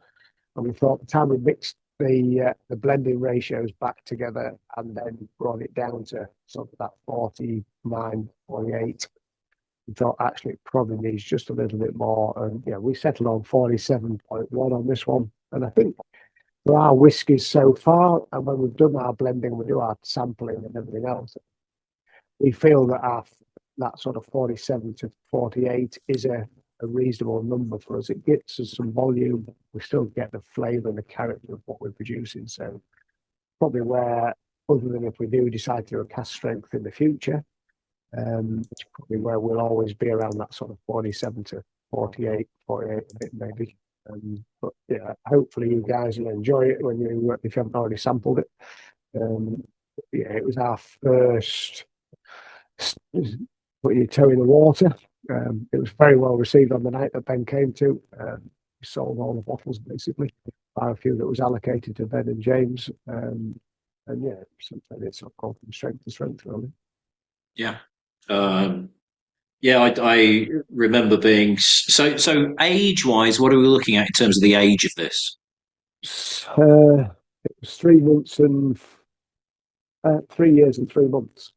And we thought the time we mixed the blending ratios back together and then brought it down to sort of that 49, 48, we thought actually it probably needs just a little bit more. And we settled on 47.1 on this one. And I think for our whiskies so far, and when we've done our blending, we do our sampling and everything else, we feel that that sort of 47 to 48 is a reasonable number for us. It gets us some volume. We still get the flavour and the character of what we're producing. So probably where, other than if we do decide to do a cask strength in the future, it's probably where we'll always be around that sort of 47 to 48 a bit maybe. But hopefully you guys will enjoy it when if you haven't already sampled it. It was our first put your toe in the water. It was very well received on the night that Ben came to. We sold all the bottles basically, by a few that was allocated to Ben and James. And something it's gone from strength to strength really. Yeah. I remember being so age-wise, what are we looking at in terms of the age of this? It was 3 months and 3 years and 3 months.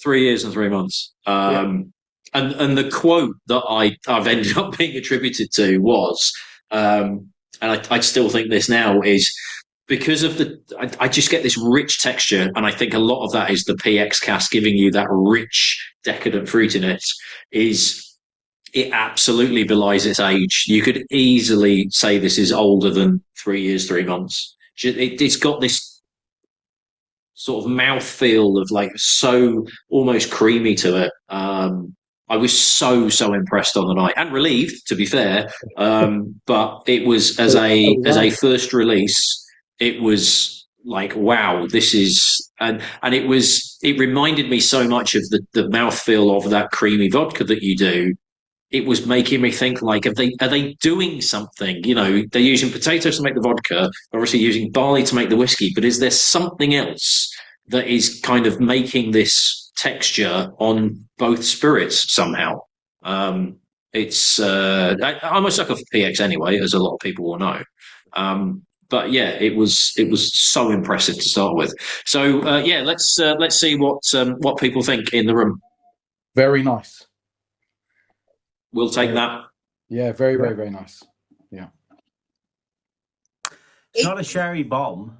3 years and 3 months. And the quote that I've ended up being attributed to was, and I still think this now, is because of I just get this rich texture, and I think a lot of that is the PX cask giving you that rich, decadent fruitiness. It absolutely belies its age. You could easily say this is older than 3 years, 3 months. It's got this sort of mouthfeel of like so almost creamy to it. I was so impressed on the night and relieved, to be fair. But it was as a first release, it was like, wow, this is, and it reminded me so much of the mouthfeel of that creamy vodka that you do. It was making me think, like, are they doing something? You know, they're using potatoes to make the vodka, obviously using barley to make the whiskey, but is there something else that is kind of making this texture on both spirits somehow? It's I'm a sucker for PX anyway, as a lot of people will know. But yeah, it was so impressive to start with. So yeah, let's see what people think in the room. Very nice. We'll take that. Yeah, very, very, very nice. Yeah. It's not a sherry bomb.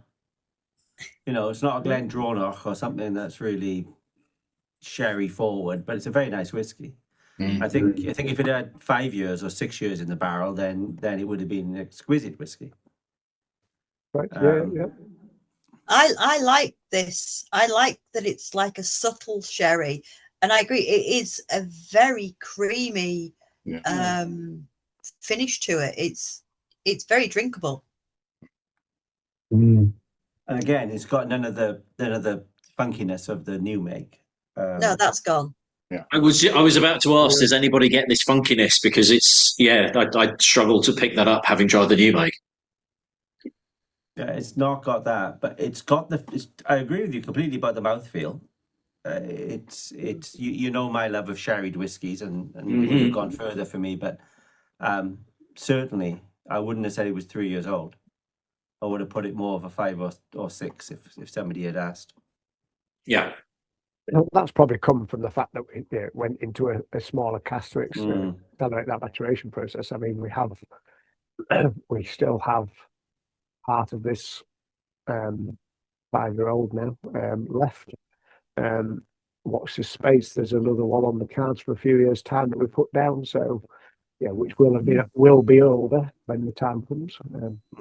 You know, it's not a Glendronach or something that's really sherry forward, but it's a very nice whiskey. I think if it had 5 years or 6 years in the barrel, then it would have been an exquisite whiskey. Right. Yeah. I like this. I like that it's like a subtle sherry, and I agree. It is a very creamy finish to it. It's very drinkable. And again, it's got none of the funkiness of the new make. No, that's gone. Yeah. I was about to ask, does anybody get this funkiness? Because it's, I struggle to pick that up having tried the new make. Yeah, it's not got that, but it's got I agree with you completely about the mouthfeel. It's you know my love of sherried whiskies, and it would have gone further for me, but certainly I wouldn't have said it was 3 years old. I would have put it more of a 5 or 6 if somebody had asked. Yeah. That's probably come from the fact that it went into a smaller cask to accelerate that maturation process. I mean, we still have part of this 5-year-old now left. Watch this space. There's another one on the cards for a few years' time that we put down. So, yeah, which will be older when the time comes.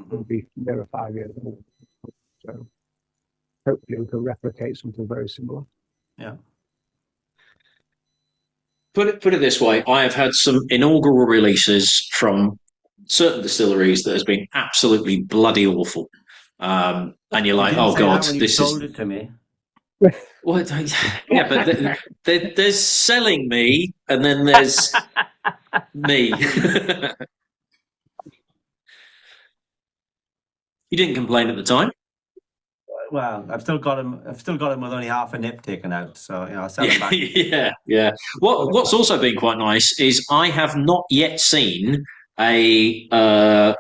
Will be nearer 5 years old. So, hopefully, we can replicate something very similar. Yeah. Put it this way, I have had some inaugural releases from certain distilleries that has been absolutely bloody awful. And you're like, oh God, this sold it to me. What? Yeah, but there's selling me, and then there's me. You didn't complain at the time. Well, I've still got him with only half a nip taken out, so I'll sell him back. Yeah. What's also been quite nice is I have not yet seen a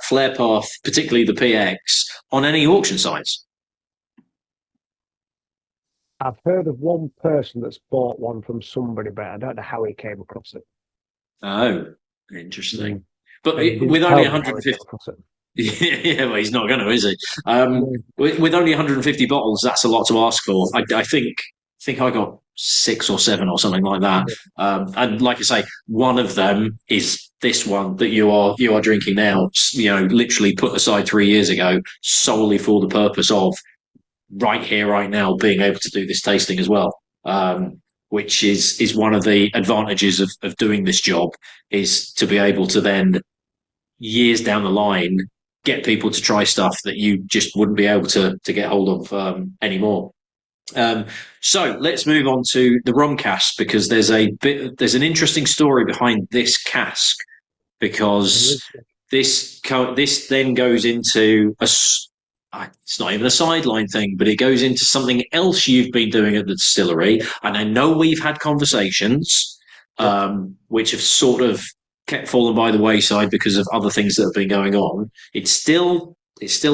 flare path, particularly the PX, on any auction sites. I've heard of one person that's bought one from somebody, but I don't know how he came across it. Oh, interesting. But with only 150. Yeah, well, he's not going to, is he? With only 150 bottles, that's a lot to ask for. I think I got 6 or 7 or something like that. And like I say, one of them is this one that you are drinking now. You know, literally put aside 3 years ago, solely for the purpose of right here, right now, being able to do this tasting as well. Which is one of the advantages of doing this job, is to be able to then, years down the line, get people to try stuff that you just wouldn't be able to get hold of anymore. So let's move on to the rum cask, because there's an interesting story behind this cask, because this then goes into it's not even a sideline thing, but it goes into something else you've been doing at the distillery. And I know we've had conversations which have sort of kept falling by the wayside because of other things that have been going on. It's still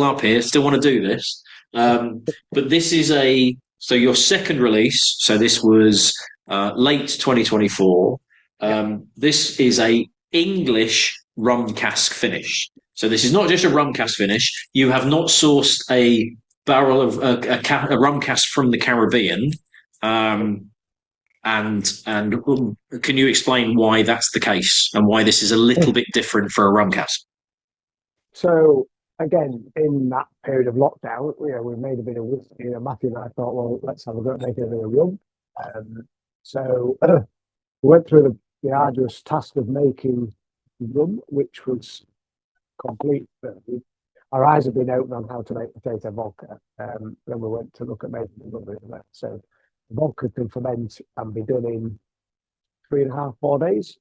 up here, still want to do this. But this is so your second release, so this was late 2024. This is a English rum cask finish. So this is not just a rum cask finish. You have not sourced a barrel of a rum cask from the Caribbean. And can you explain why that's the case and why this is a little bit different for a rum cask? So again, in that period of lockdown, we made a bit of whiskey. Matthew and I thought, well, let's have a go at making a bit of rum. So we went through the arduous task of making rum, which was complete. our eyes have been open on how to make potato vodka. Then we went to look at making the rum in that. So the vodka can ferment and be done in 3.5, 4 days.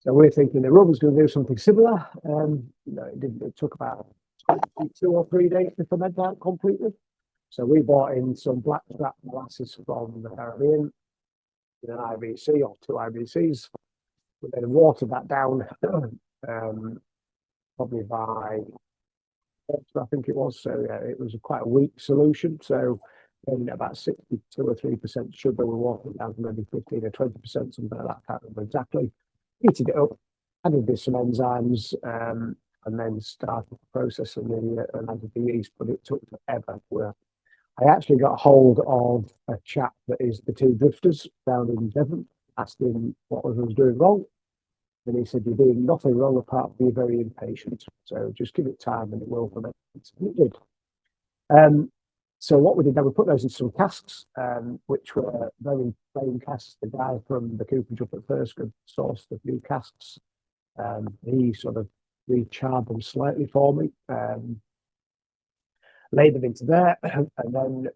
So we're thinking the rum was going to do something similar. It took about 2 or 3 days to ferment out completely. So we bought in some blackstrap molasses from the Caribbean in an IBC or 2 IBCs. We then watered that down probably by, I think it was. So yeah, it was quite a weak solution. So then about 62 or 3% sugar, we watered it down to maybe 15 or 20%, something like that. Can't remember exactly. Heated it up, added some enzymes, and then started the process and added the yeast. But it took forever. I actually got hold of a chap that is the Two Drifters down in Devon, asked him what I was doing wrong. And he said, "You're doing nothing wrong apart from being very impatient. So just give it time and it will ferment." And it did. So what we did then, we put those in some casks, which were very plain casks. The guy from the cooperage up at first could source the few casks. He sort of recharred them slightly for me. Laid them into there, and then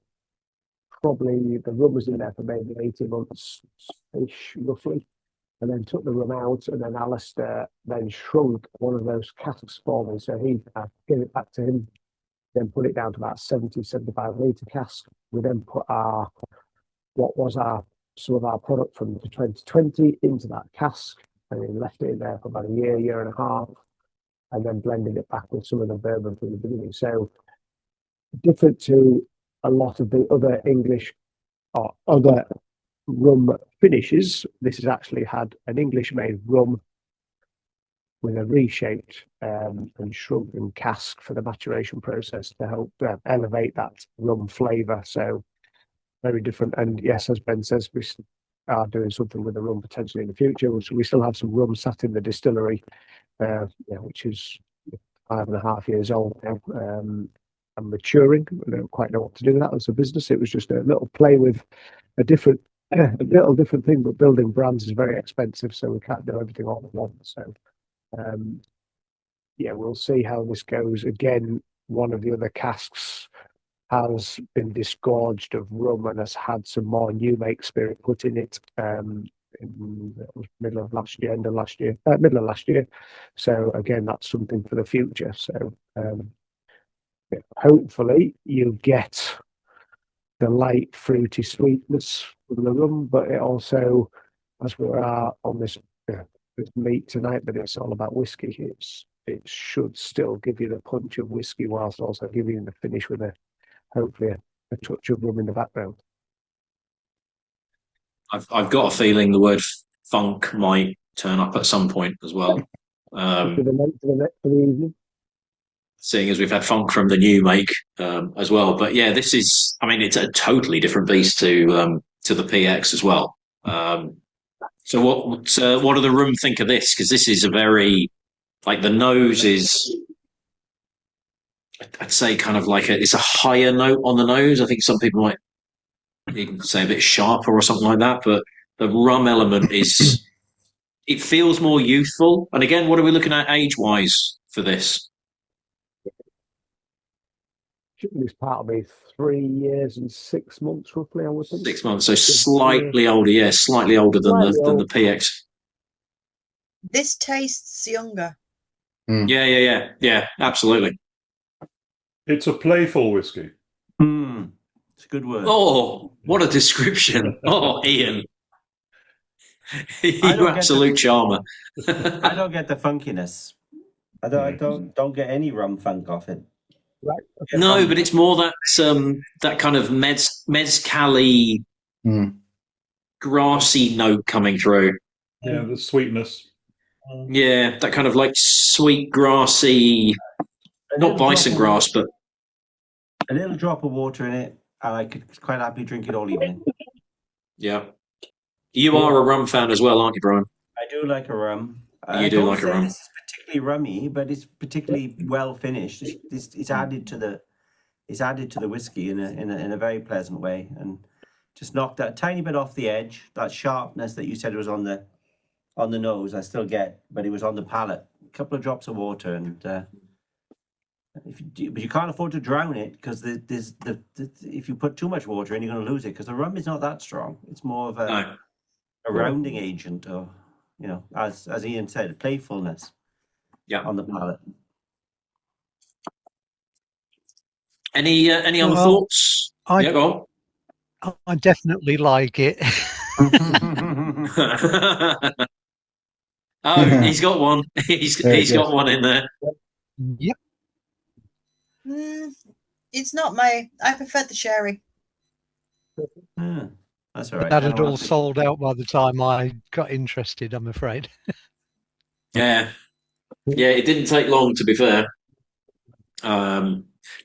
probably the rum was in there for maybe 18 months-ish, roughly, and then took the rum out, and then Alistair then shrunk one of those casks for me, so he gave it back to him, then put it down to about 70, 75 litre cask. We then put some of our product from 2020 into that cask, and then left it in there for about a year and a half, and then blended it back with some of the bourbon from the beginning. So different to a lot of the other English or other rum finishes, this has actually had an English-made rum with a reshaped and shrunken cask for the maturation process to help elevate that rum flavour. So very different. And yes, as Ben says, we are doing something with the rum potentially in the future. We still have some rum sat in the distillery, which is 5.5 years old now. And maturing. I don't quite know what to do with that as a business. It was just a little play with a little different thing, but building brands is very expensive, so we can't do everything all at once. So we'll see how this goes. Again, one of the other casks has been disgorged of rum and has had some more new make spirit put in it in the middle of last year. So again, that's something for the future. So hopefully you get the light fruity sweetness from the rum, but it also, as we are on this meat tonight, but it's all about whiskey, it should still give you the punch of whiskey whilst also giving you the finish with hopefully a touch of rum in the background. I've got a feeling the word funk might turn up at some point as well. For the evening. Seeing as we've had funk from the new make as well. But yeah, this is, it's a totally different beast to the PX as well. So what do the room think of this? Because this is a very, the nose is, I'd say kind of it's a higher note on the nose. I think some people might even say a bit sharper or something like that. But the rum element is, it feels more youthful. And again, what are we looking at age-wise for this? It's part of me 3 years and 6 months, roughly, I would think. 6 months, so slightly older, slightly older than the PX. This tastes younger. Yeah, absolutely. It's a playful whiskey. It's a good word. Oh, what a description. Oh, Ian. You absolute charmer. I don't get the funkiness. I don't get any rum funk off it. Right. Okay. No, but it's more that kind of mezcal-y, grassy note coming through. Yeah, the sweetness. Yeah, that kind of sweet, grassy, not bison grass, but a little drop of water in it, and I could quite happily drink it all evening. Yeah. You are a rum fan as well, aren't you, Brian? I do like a rum. You do like a rum. This is particularly rummy, but it's particularly well finished. It's added to the whiskey in a very pleasant way, and just knocked that tiny bit off the edge. That sharpness that you said was on the nose, I still get, but it was on the palate. A couple of drops of water, and But you can't afford to drown it, because if you put too much water in, you're going to lose it, because the rum is not that strong. It's more of a rounding agent, or as Ian said, playfulness. Yeah. On the palate. Any other thoughts? Yeah, go on. I definitely like it. Oh, he's got one. He's got one in there. Yep. It's not I prefer the sherry. That's all right. That had all sold out by the time I got interested, I'm afraid. Yeah. It didn't take long, to be fair.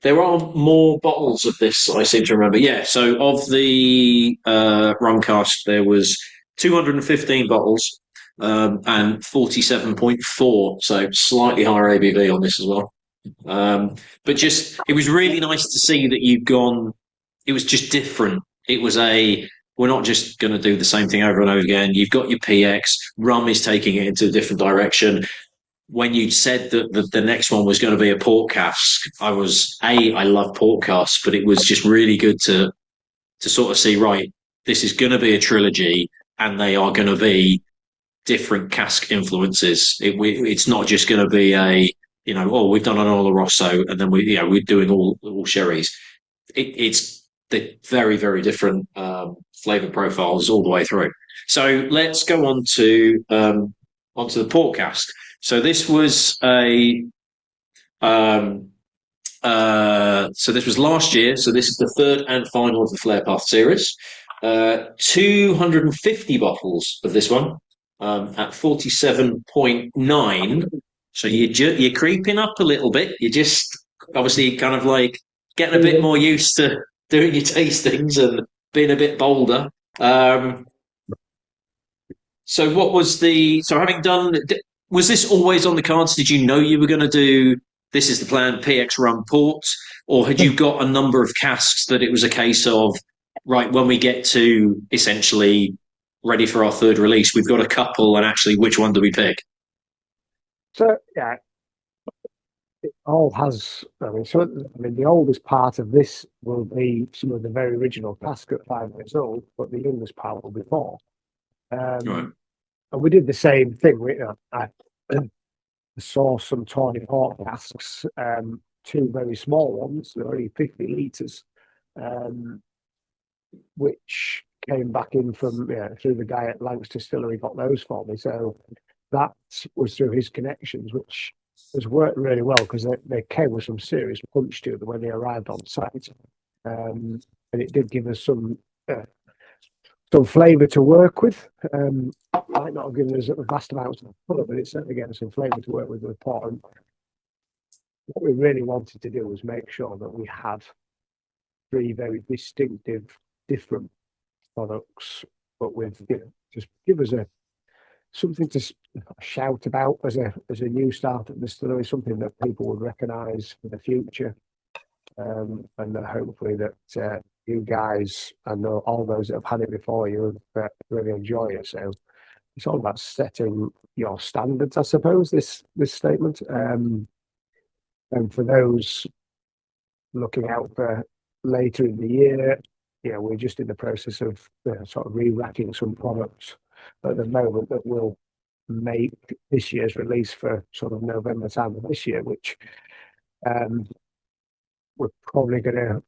There are more bottles of this, I seem to remember. Yeah, so of the rum cask, there was 215 bottles and 47.4, so slightly higher ABV on this as well. But it was really nice to see that you've gone. It was just different. It was we're not just going to do the same thing over and over again. You've got your PX. Rum is taking it into a different direction. When you said that the next one was going to be a port cask, I love port casks, but it was just really good to sort of see, right, this is going to be a trilogy, and they are going to be different cask influences. It's not just going to be we've done an Oloroso, and then we're doing all sherries. It's the very, very different flavour profiles all the way through. So let's go on to onto the port cask. So this was so this was last year. So this is the third and final of the Flare Path series. 250 bottles of this one at 47.9. So you're creeping up a little bit. You're just obviously kind of like getting a bit more used to doing your tastings and being a bit bolder. So what was having done, was this always on the cards? Did you know you were going to do, this is the plan, PX rum port? Or had you got a number of casks that it was a case of, right, when we get to essentially ready for our third release, we've got a couple, and actually, which one do we pick? So, yeah, it all has, the oldest part of this will be some of the very original cask at 5 years old, but the youngest part will be 4. Right. And we did the same thing. I saw some tawny port casks, 2 very small ones, they're only 50 litres, which came back in from through the guy at Lancs Distillery, got those for me. So that was through his connections, which has worked really well, because they came with some serious punch to them when they arrived on site, and it did give us some flavour to work with. Might not have given us a vast amounts of colour, but it certainly gave us some flavour to work with the port. And what we really wanted to do was make sure that we had 3 very distinctive, different products, but with just give us something to shout about as a new start at the distillery, something that people would recognise for the future, and that hopefully that you guys and all those that have had it before you have really enjoy it. So it's all about setting your standards, I suppose, this statement. And for those looking out for later in the year, we're just in the process of sort of re-racking some products at the moment that will make this year's release for sort of November time of this year, which we're probably going to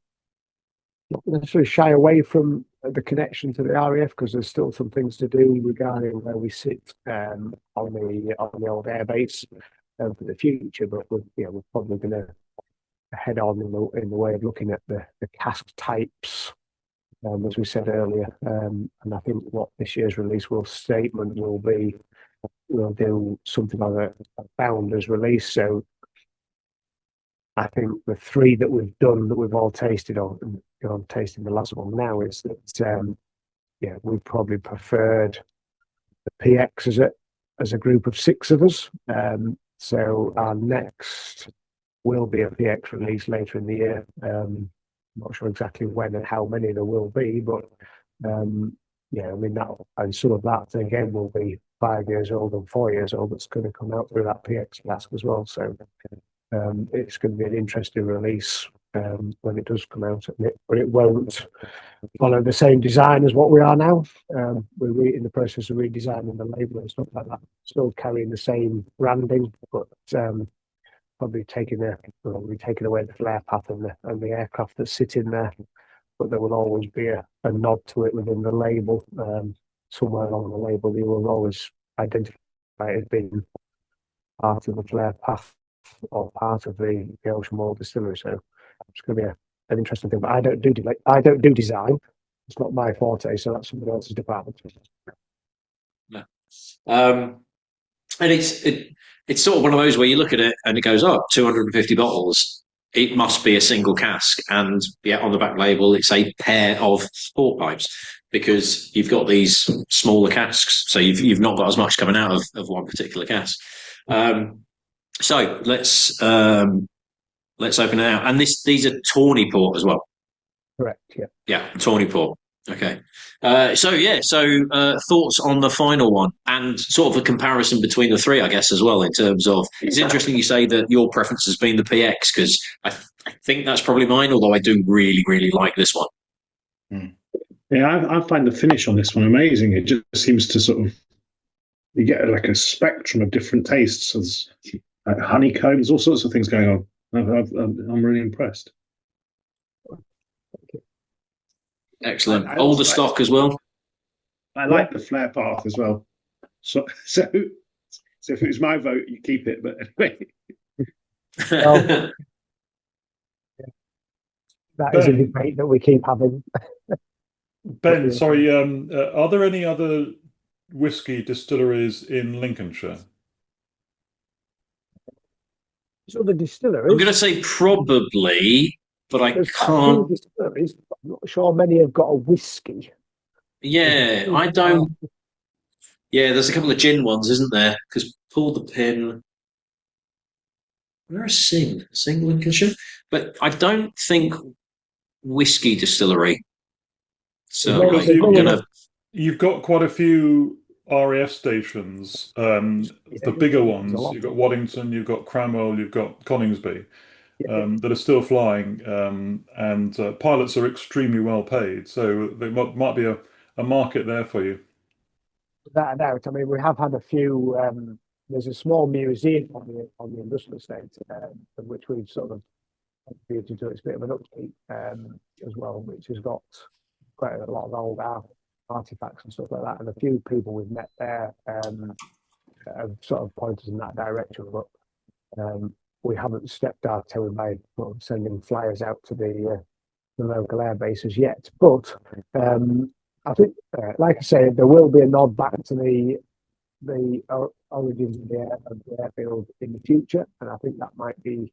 not necessarily shy away from the connection to the RAF, because there's still some things to do regarding where we sit on the old airbase for the future. But we're probably going to head on in the way of looking at the cask types, as we said earlier. And I think what this year's release statement will be, we'll do something like a founder's release. So I think the 3 that we've done, that we've all tasted, or I'm tasting the last one now, is that we probably preferred the PX as a group of 6 of us. So our next will be a PX release later in the year. I'm not sure exactly when and how many there will be, but and some of that again will be 5 years old and 4 years old. That's going to come out through that PX cask as well. So It's going to be an interesting release when it does come out, but it won't follow the same design as what we are now. We're in the process of redesigning the label and stuff like that, still carrying the same branding, but probably taking away the flare path and the aircraft that sit in there. But there will always be a nod to it within the label. Somewhere along the label, you will always identify it as being part of the flare path or part of the Elsham Wold Distillery. So it's going to be an interesting thing. But I don't do design. It's not my forte, so that's somebody else's department. Yeah. And it's sort of one of those where you look at it and it goes, 250 bottles. It must be a single cask, and on the back label it's a pair of sport pipes, because you've got these smaller casks, so you've not got as much coming out of one particular cask. So let's open it out, and these are tawny port as well. Correct. Yeah, tawny port. Okay. So thoughts on the final one, and sort of a comparison between the three, I guess, as well, in terms of, it's interesting you say that your preference has been the PX, because I think that's probably mine, although I do really, really like this one. Yeah, I find the finish on this one amazing. It just seems to sort of, you get like a spectrum of different tastes. There's like honeycombs, all sorts of things going on. I'm really impressed. Excellent. Older stock as well. I like the flare path as well. So if it was my vote, you keep it. But anyway, that is a debate that we keep having. Ben, sorry, are there any other whiskey distilleries in Lincolnshire? So the distilleries. I'm going to say probably, but I can't. I'm not sure many have got a whiskey. Yeah, I don't. Yeah, there's a couple of gin ones, isn't there? Because pull the pin. Where is Sing Lincolnshire? But I don't think whiskey distillery. So you've got quite a few RAF stations. The bigger ones. You've got Waddington, you've got Cranwell, you've got Coningsby. That are still flying, and pilots are extremely well paid, so there might be a market there for you. Without a doubt. I mean, we have had a few. There's a small museum on the industrial estate, which we've sort of contributed to. It's a bit of an upkeep as well, which has got quite a lot of old artifacts and stuff like that. And a few people we've met there have sort of pointed in that direction, but we haven't stepped our toe by sending flyers out to the local air bases yet. But I think, like I say, there will be a nod back to the origins of the airfield in the future, and I think that might be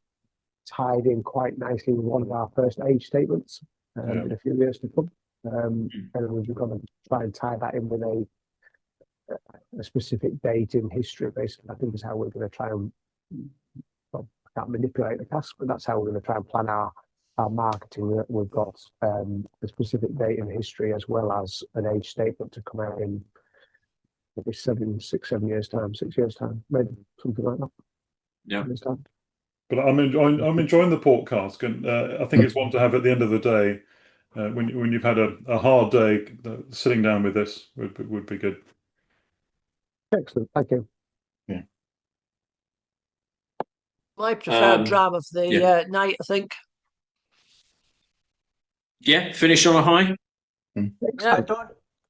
tied in quite nicely with one of our first age statements in a few years to come. And we've got to try and tie that in with a specific date in history, basically. I think is how we're going to try and. Can't manipulate the cask, but that's how we're going to try and plan our marketing. That we've got a specific date in history as well as an age statement to come out in maybe 6 years time, maybe something like that. Yeah. But I'm enjoying the port cask, and I think it's one to have at the end of the day when you've had a hard day. Sitting down with this would be good. Excellent, thank you. My preferred dram of the night, I think. Yeah, finish on a high. Yeah,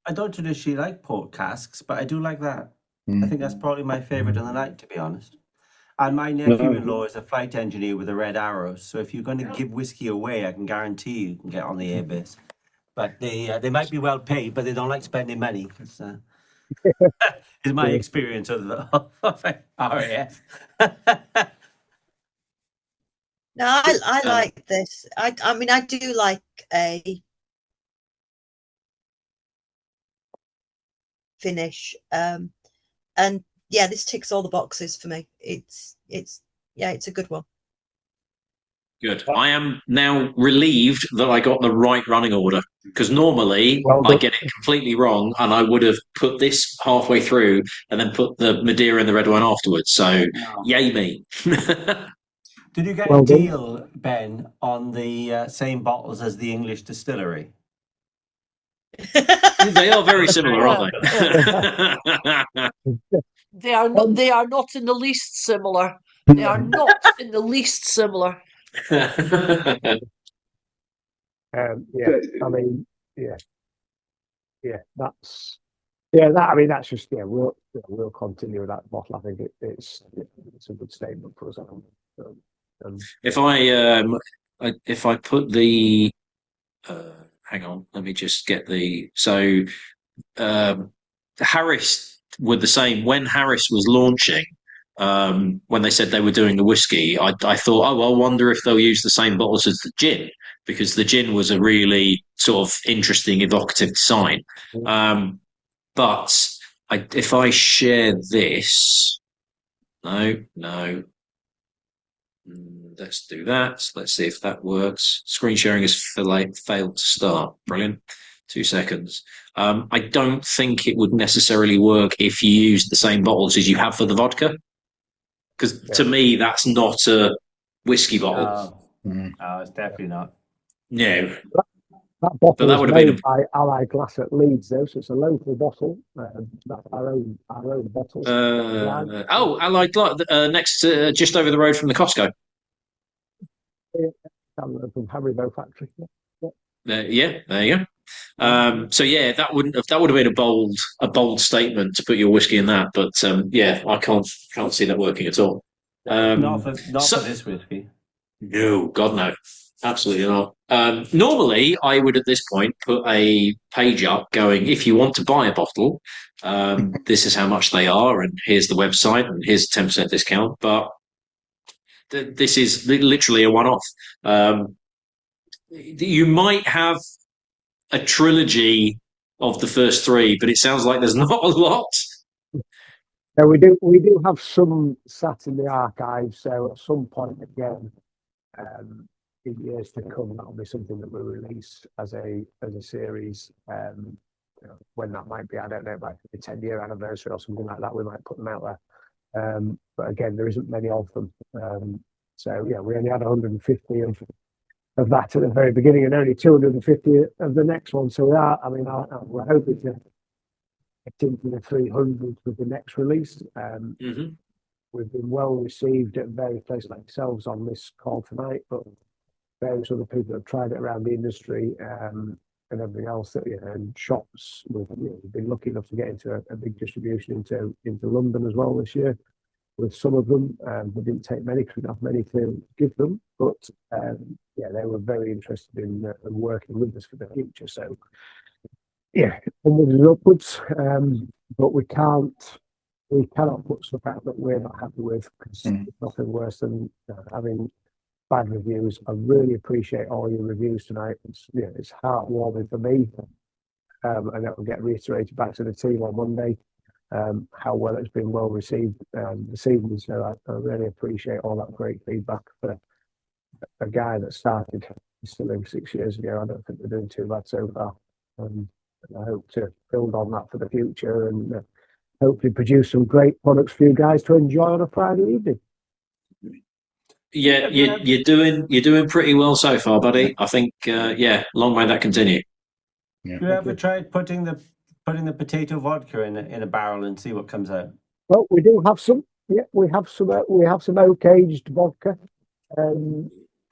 I don't traditionally like port casks, but I do like that. I think that's probably my favourite of the night, to be honest. And my nephew-in-law is a flight engineer with a Red Arrow, so if you're going to give whiskey away, I can guarantee you can get on the airbase. But they might be well paid, but they don't like spending money. It's my experience of RAF. No, I like this. I mean, I do like a finish, and yeah, this ticks all the boxes for me. It's a good one. Good. I am now relieved that I got the right running order, because normally I get it completely wrong, and I would have put this halfway through and then put the Madeira and the red wine afterwards. So, yay me. Did you get a deal, Ben, on the same bottles as the English distillery? They are very similar, aren't they? They are not. They are not in the least similar. They are not in the least similar. Yeah, I mean, that's that. I mean, that's just we'll continue with that bottle. I think it's a good statement for us. If I put the hang on, let me just get the Harris were the same when Harris was launching. When they said they were doing the whiskey, I thought, oh, I wonder if they'll use the same bottles as the gin, because the gin was a really sort of interesting, evocative design. But if I share this, no. Let's do that. Let's see if that works. Screen sharing has failed to start. Brilliant. 2 seconds. I don't think it would necessarily work if you used the same bottles as you have for the vodka, because to me that's not a whiskey bottle. Oh, it's definitely not. No. That bottle was made by Allied Glass at Leeds, though, so it's a local bottle. That's our own bottle. Allied Glass, next to, just over the road from the Costco. From Haribo factory. There you go. That would have been a bold statement to put your whiskey in that, but I can't see that working at all. Not for this whiskey. No, God no, absolutely not. Normally, I would at this point put a page up going, if you want to buy a bottle, this is how much they are, and here's the website, and here's a 10% discount. But this is literally a one-off. You might have a trilogy of the first three, but it sounds like there's not a lot. No, we do have some sat in the archive, so at some point again, in years to come, that'll be something that we'll release as a series. When that might be, I don't know, it might be a 10-year anniversary or something like that. We might put them out there. But again, there isn't many of them. We only had 150 of that at the very beginning, and only 250 of the next one. So we're hoping to get into the 300 with the next release. We've been well received at various places like yourselves on this call tonight, but various other people have tried it around the industry and everything else and shops. We've been lucky enough to get into a big distribution into London as well this year with some of them. We didn't take many because we didn't have many to give them, but they were very interested in working with us for the future. So onwards and upwards, but we cannot put stuff out that we're not happy with, because there's nothing worse than having bad reviews. I really appreciate all your reviews tonight. It's heartwarming for me, and that will get reiterated back to the team on Monday. How well it's been well received this evening. So I really appreciate all that great feedback for a guy that started distilling 6 years ago. I don't think we're doing too bad so far. I hope to build on that for the future and hopefully produce some great products for you guys to enjoy on a Friday evening. Yeah, you're doing pretty well so far, buddy. I think long may that continue. Have you ever tried putting the potato vodka in a barrel and see what comes out? Well, we do have some. Yeah, we have some oak aged vodka.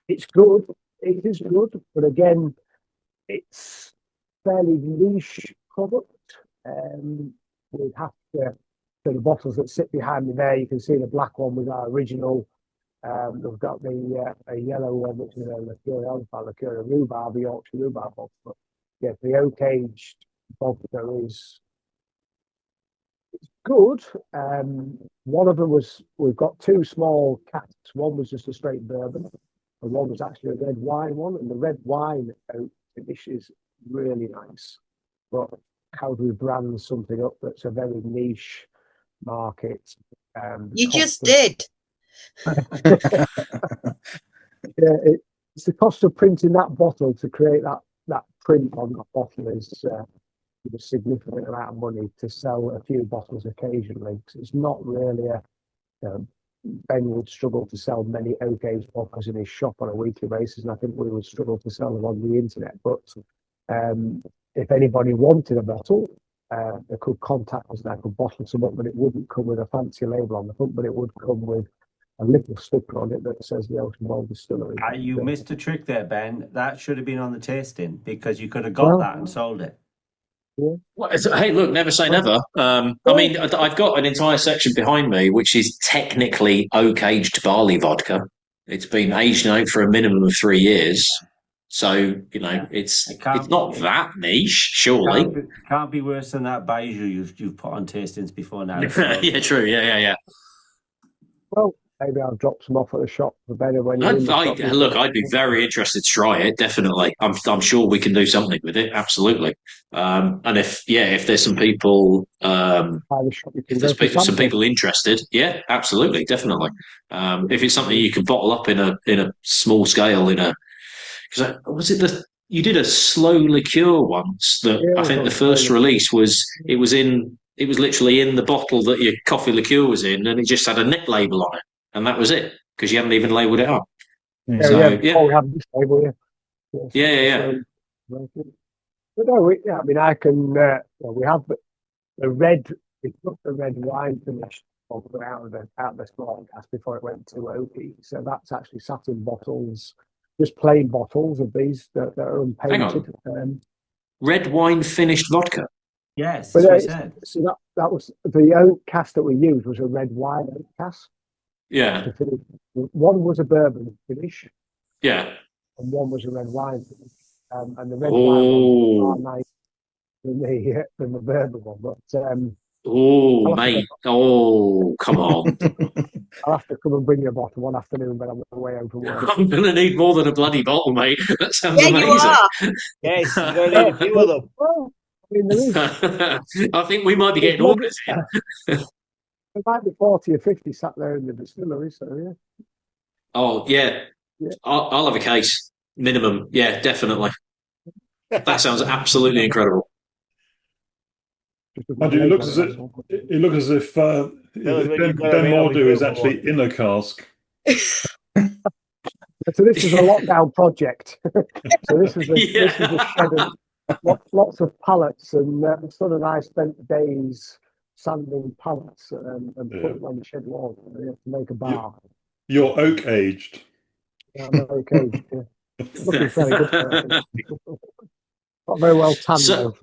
It's good. It is good, but again, it's fairly niche product. We have to. So the bottles that sit behind me there, you can see the black one with our original. We've got a yellow one, which is a liqueur rhubarb, the Yorkshire rhubarb bottle. But the oak aged vodka is good. One of them we've got two small cats. One was just a straight bourbon, and one was actually a red wine one. And the red wine finish is really nice. But how do we brand something up that's a very niche market? You just did. It's the cost of printing that bottle to create that print on that bottle is a significant amount of money to sell a few bottles occasionally. It's not really Ben would struggle to sell many oak-aged vodkas in his shop on a weekly basis, and I think we would struggle to sell them on the internet. But if anybody wanted a bottle, they could contact us and I could bottle some up, but it wouldn't come with a fancy label on the front, but it would come with a little sticker on it that says the Elsham Wold Distillery. You missed a trick there, Ben. That should have been on the tasting, because you could have got that and sold it. Yeah. Well, hey, look, never say never. I mean, I've got an entire section behind me which is technically oak-aged barley vodka. It's been aged in oak for a minimum of 3 years. So, it's not that niche, surely. Can't be worse than that Bijou you've put on tastings before now. So. Yeah, true. Yeah. Well, maybe I'll drop some off at the shop for better when you're look, I'd be very interested to try it. Definitely, I'm sure we can do something with it. Absolutely. And if there's some people, if there's some people interested, yeah, absolutely, definitely. If it's something you can bottle up in a small scale, because you did a slow liqueur once that I think the first release was literally in the bottle that your coffee liqueur was in, and it just had a neck label on it. And that was it, because you hadn't even labelled it up. We have this label, Yeah. But no, I mean, I can. We have the red. We took the red wine finish out of the small gas before it went to oaky. So that's actually sat in bottles, just plain bottles of these that are unpainted. Hang on. Red wine finished vodka. Yes, that's what I said. So that was the oak cask that we used was a red wine oak cask. Yeah. One was a bourbon finish. Yeah. And one was a red wine finish. And the red wine was far nicer than the bourbon one. But mate. Come on. I'll have to come and bring you a bottle one afternoon when I'm on the way home from work. I'm going to need more than a bloody bottle, mate. That sounds amazing. You are. Yes, you're going to need a few of them. Well, I mean, there is. I think we might be getting orders in. There might be 40 or 50 sat there in the distillery, so yeah. Oh, yeah. I'll have a case. Minimum. Yeah, definitely. That sounds absolutely incredible. And it looks as if Ben Mordue is actually in a cask. So this is a lockdown project. So this is a shed of lots of pallets, and son and I spent days sanding pallets and putting them on the shed wall to make a bar. You're oak aged. Yeah, I'm oak aged. Yeah. Looking very good for it. Not very well tanned though.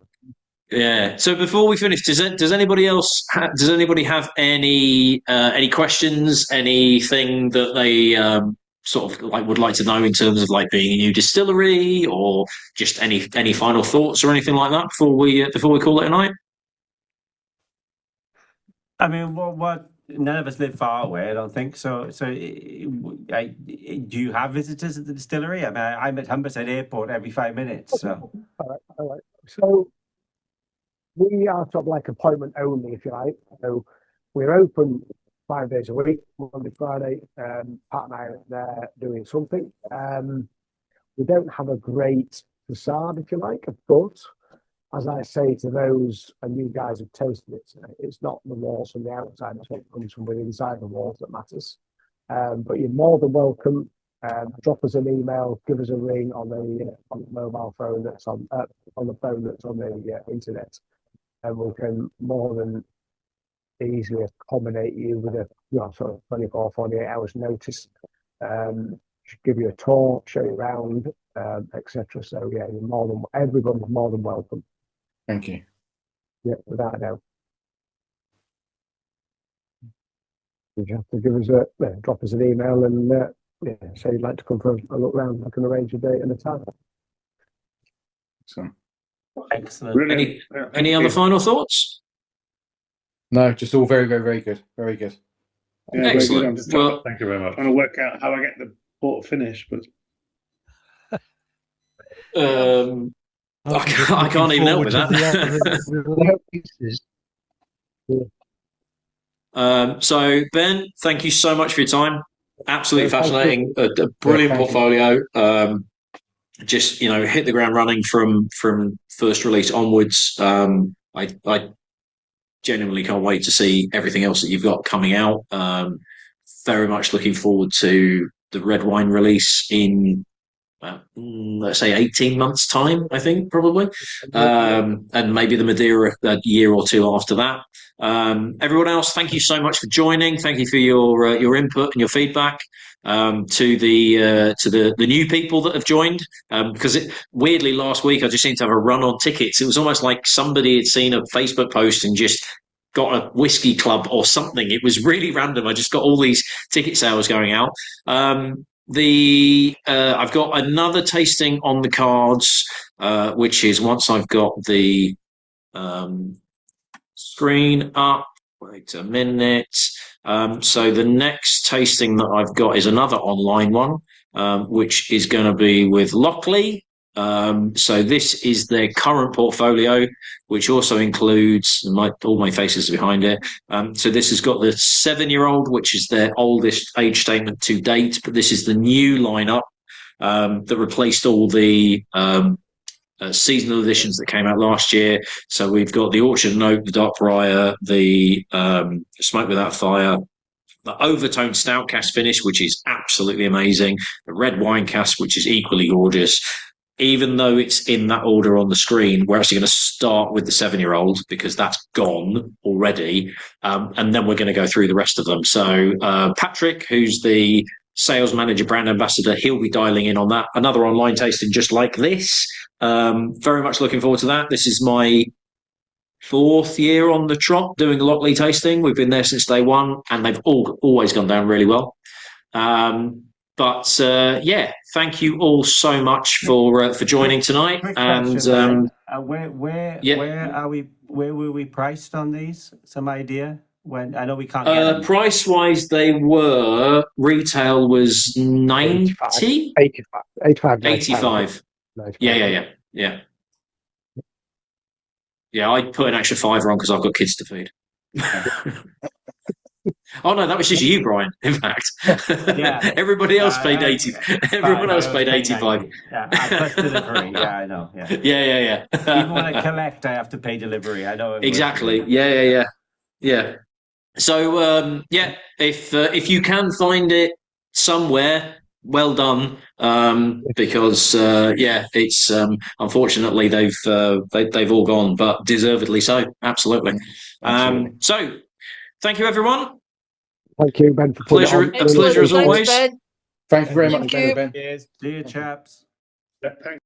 Yeah. So before we finish, does anybody else does anybody have any questions? Anything that they sort of would like to know in terms of being a new distillery, or just any final thoughts or anything like that before we call it a night? I mean, what? None of us live far away, I don't think. So, do you have visitors at the distillery? I mean, I'm at Humberside Airport every 5 minutes. So, all right. So, we are sort of appointment only, if you like. So, we're open 5 days a week, Monday, Friday. Pat and I are there doing something. We don't have a great facade, if you like, but as I say to those, and you guys have tasted it, it's not the walls from the outside, it's what comes from inside the walls that matters. But you're more than welcome. Drop us an email, give us a ring on the mobile phone that's on the phone that's on the internet, and we can more than easily accommodate you with a sort of 24, 48 hours notice. Give you a tour, show you around, etc. So yeah, everybody's more than welcome. Thank you. Yeah, without a doubt. You have to give us drop us an email and say you'd like to come for a look round. I can arrange a date and a time. Excellent. Really? Any other final thoughts? No, just all very, very, very good. Very good. Yeah, excellent. Thank you very much. Trying to work out how I get the port finish, but I can't even help with that. So Ben, thank you so much for your time. Absolutely fascinating. A brilliant portfolio. Just hit the ground running from first release onwards. I genuinely can't wait to see everything else that you've got coming out. very much looking forward to the red wine release in, let's say 18 months time, I think, probably. And maybe the Madeira a year or two after that. Everyone else, thank you so much for joining. Thank you for your input and your feedback. To the new people that have joined, because weirdly last week I just seemed to have a run on tickets. It was almost like somebody had seen a Facebook post and just got a whiskey club or something. It was really random. I just got all these ticket sales going out. I've got another tasting on the cards, which is once I've got the screen up. Wait a minute. So the next tasting that I've got is another online one, which is going to be with Lockley. So this is their current portfolio, which also includes all my faces behind it. So this has got the 7-year-old, which is their oldest age statement to date, but this is the new lineup that replaced all the seasonal editions that came out last year. So we've got the Orchard and Oak, the Dark Briar, the Smoke Without Fire, the Overtone Stout Cask finish, which is absolutely amazing, the Red Wine Cask, which is equally gorgeous. Even though it's in that order on the screen, we're actually going to start with the 7-year-old because that's gone already. And then we're going to go through the rest of them. So Patrick, who's the sales manager, brand ambassador, he'll be dialing in on that. Another online tasting just like this. Very much looking forward to that. This is my 4th year on the trot doing the Lockley tasting. We've been there since day one, and they've always gone down really well. But thank you all so much for joining tonight. And where were we priced on these? Some idea? When I know we can't get them. Price wise, they were retail was 90, 85. 85. Yeah. I put an extra £5 on because I've got kids to feed. Oh no, that was just you, Brian. In fact, everybody else paid 80. Everyone else paid 85. Yeah, plus delivery. Yeah, I know. Yeah. Yeah. Even when I collect, I have to pay delivery. I know. Exactly. Yeah. So if you can find it somewhere, well done. Because it's unfortunately they've all gone, but deservedly so. Absolutely. So thank you, everyone. Thank you, Ben, for putting it on. A pleasure as always. Thanks, Ben. Thank you very Thank much, you. Ben. Cheers. See you, chaps. Yeah, thanks.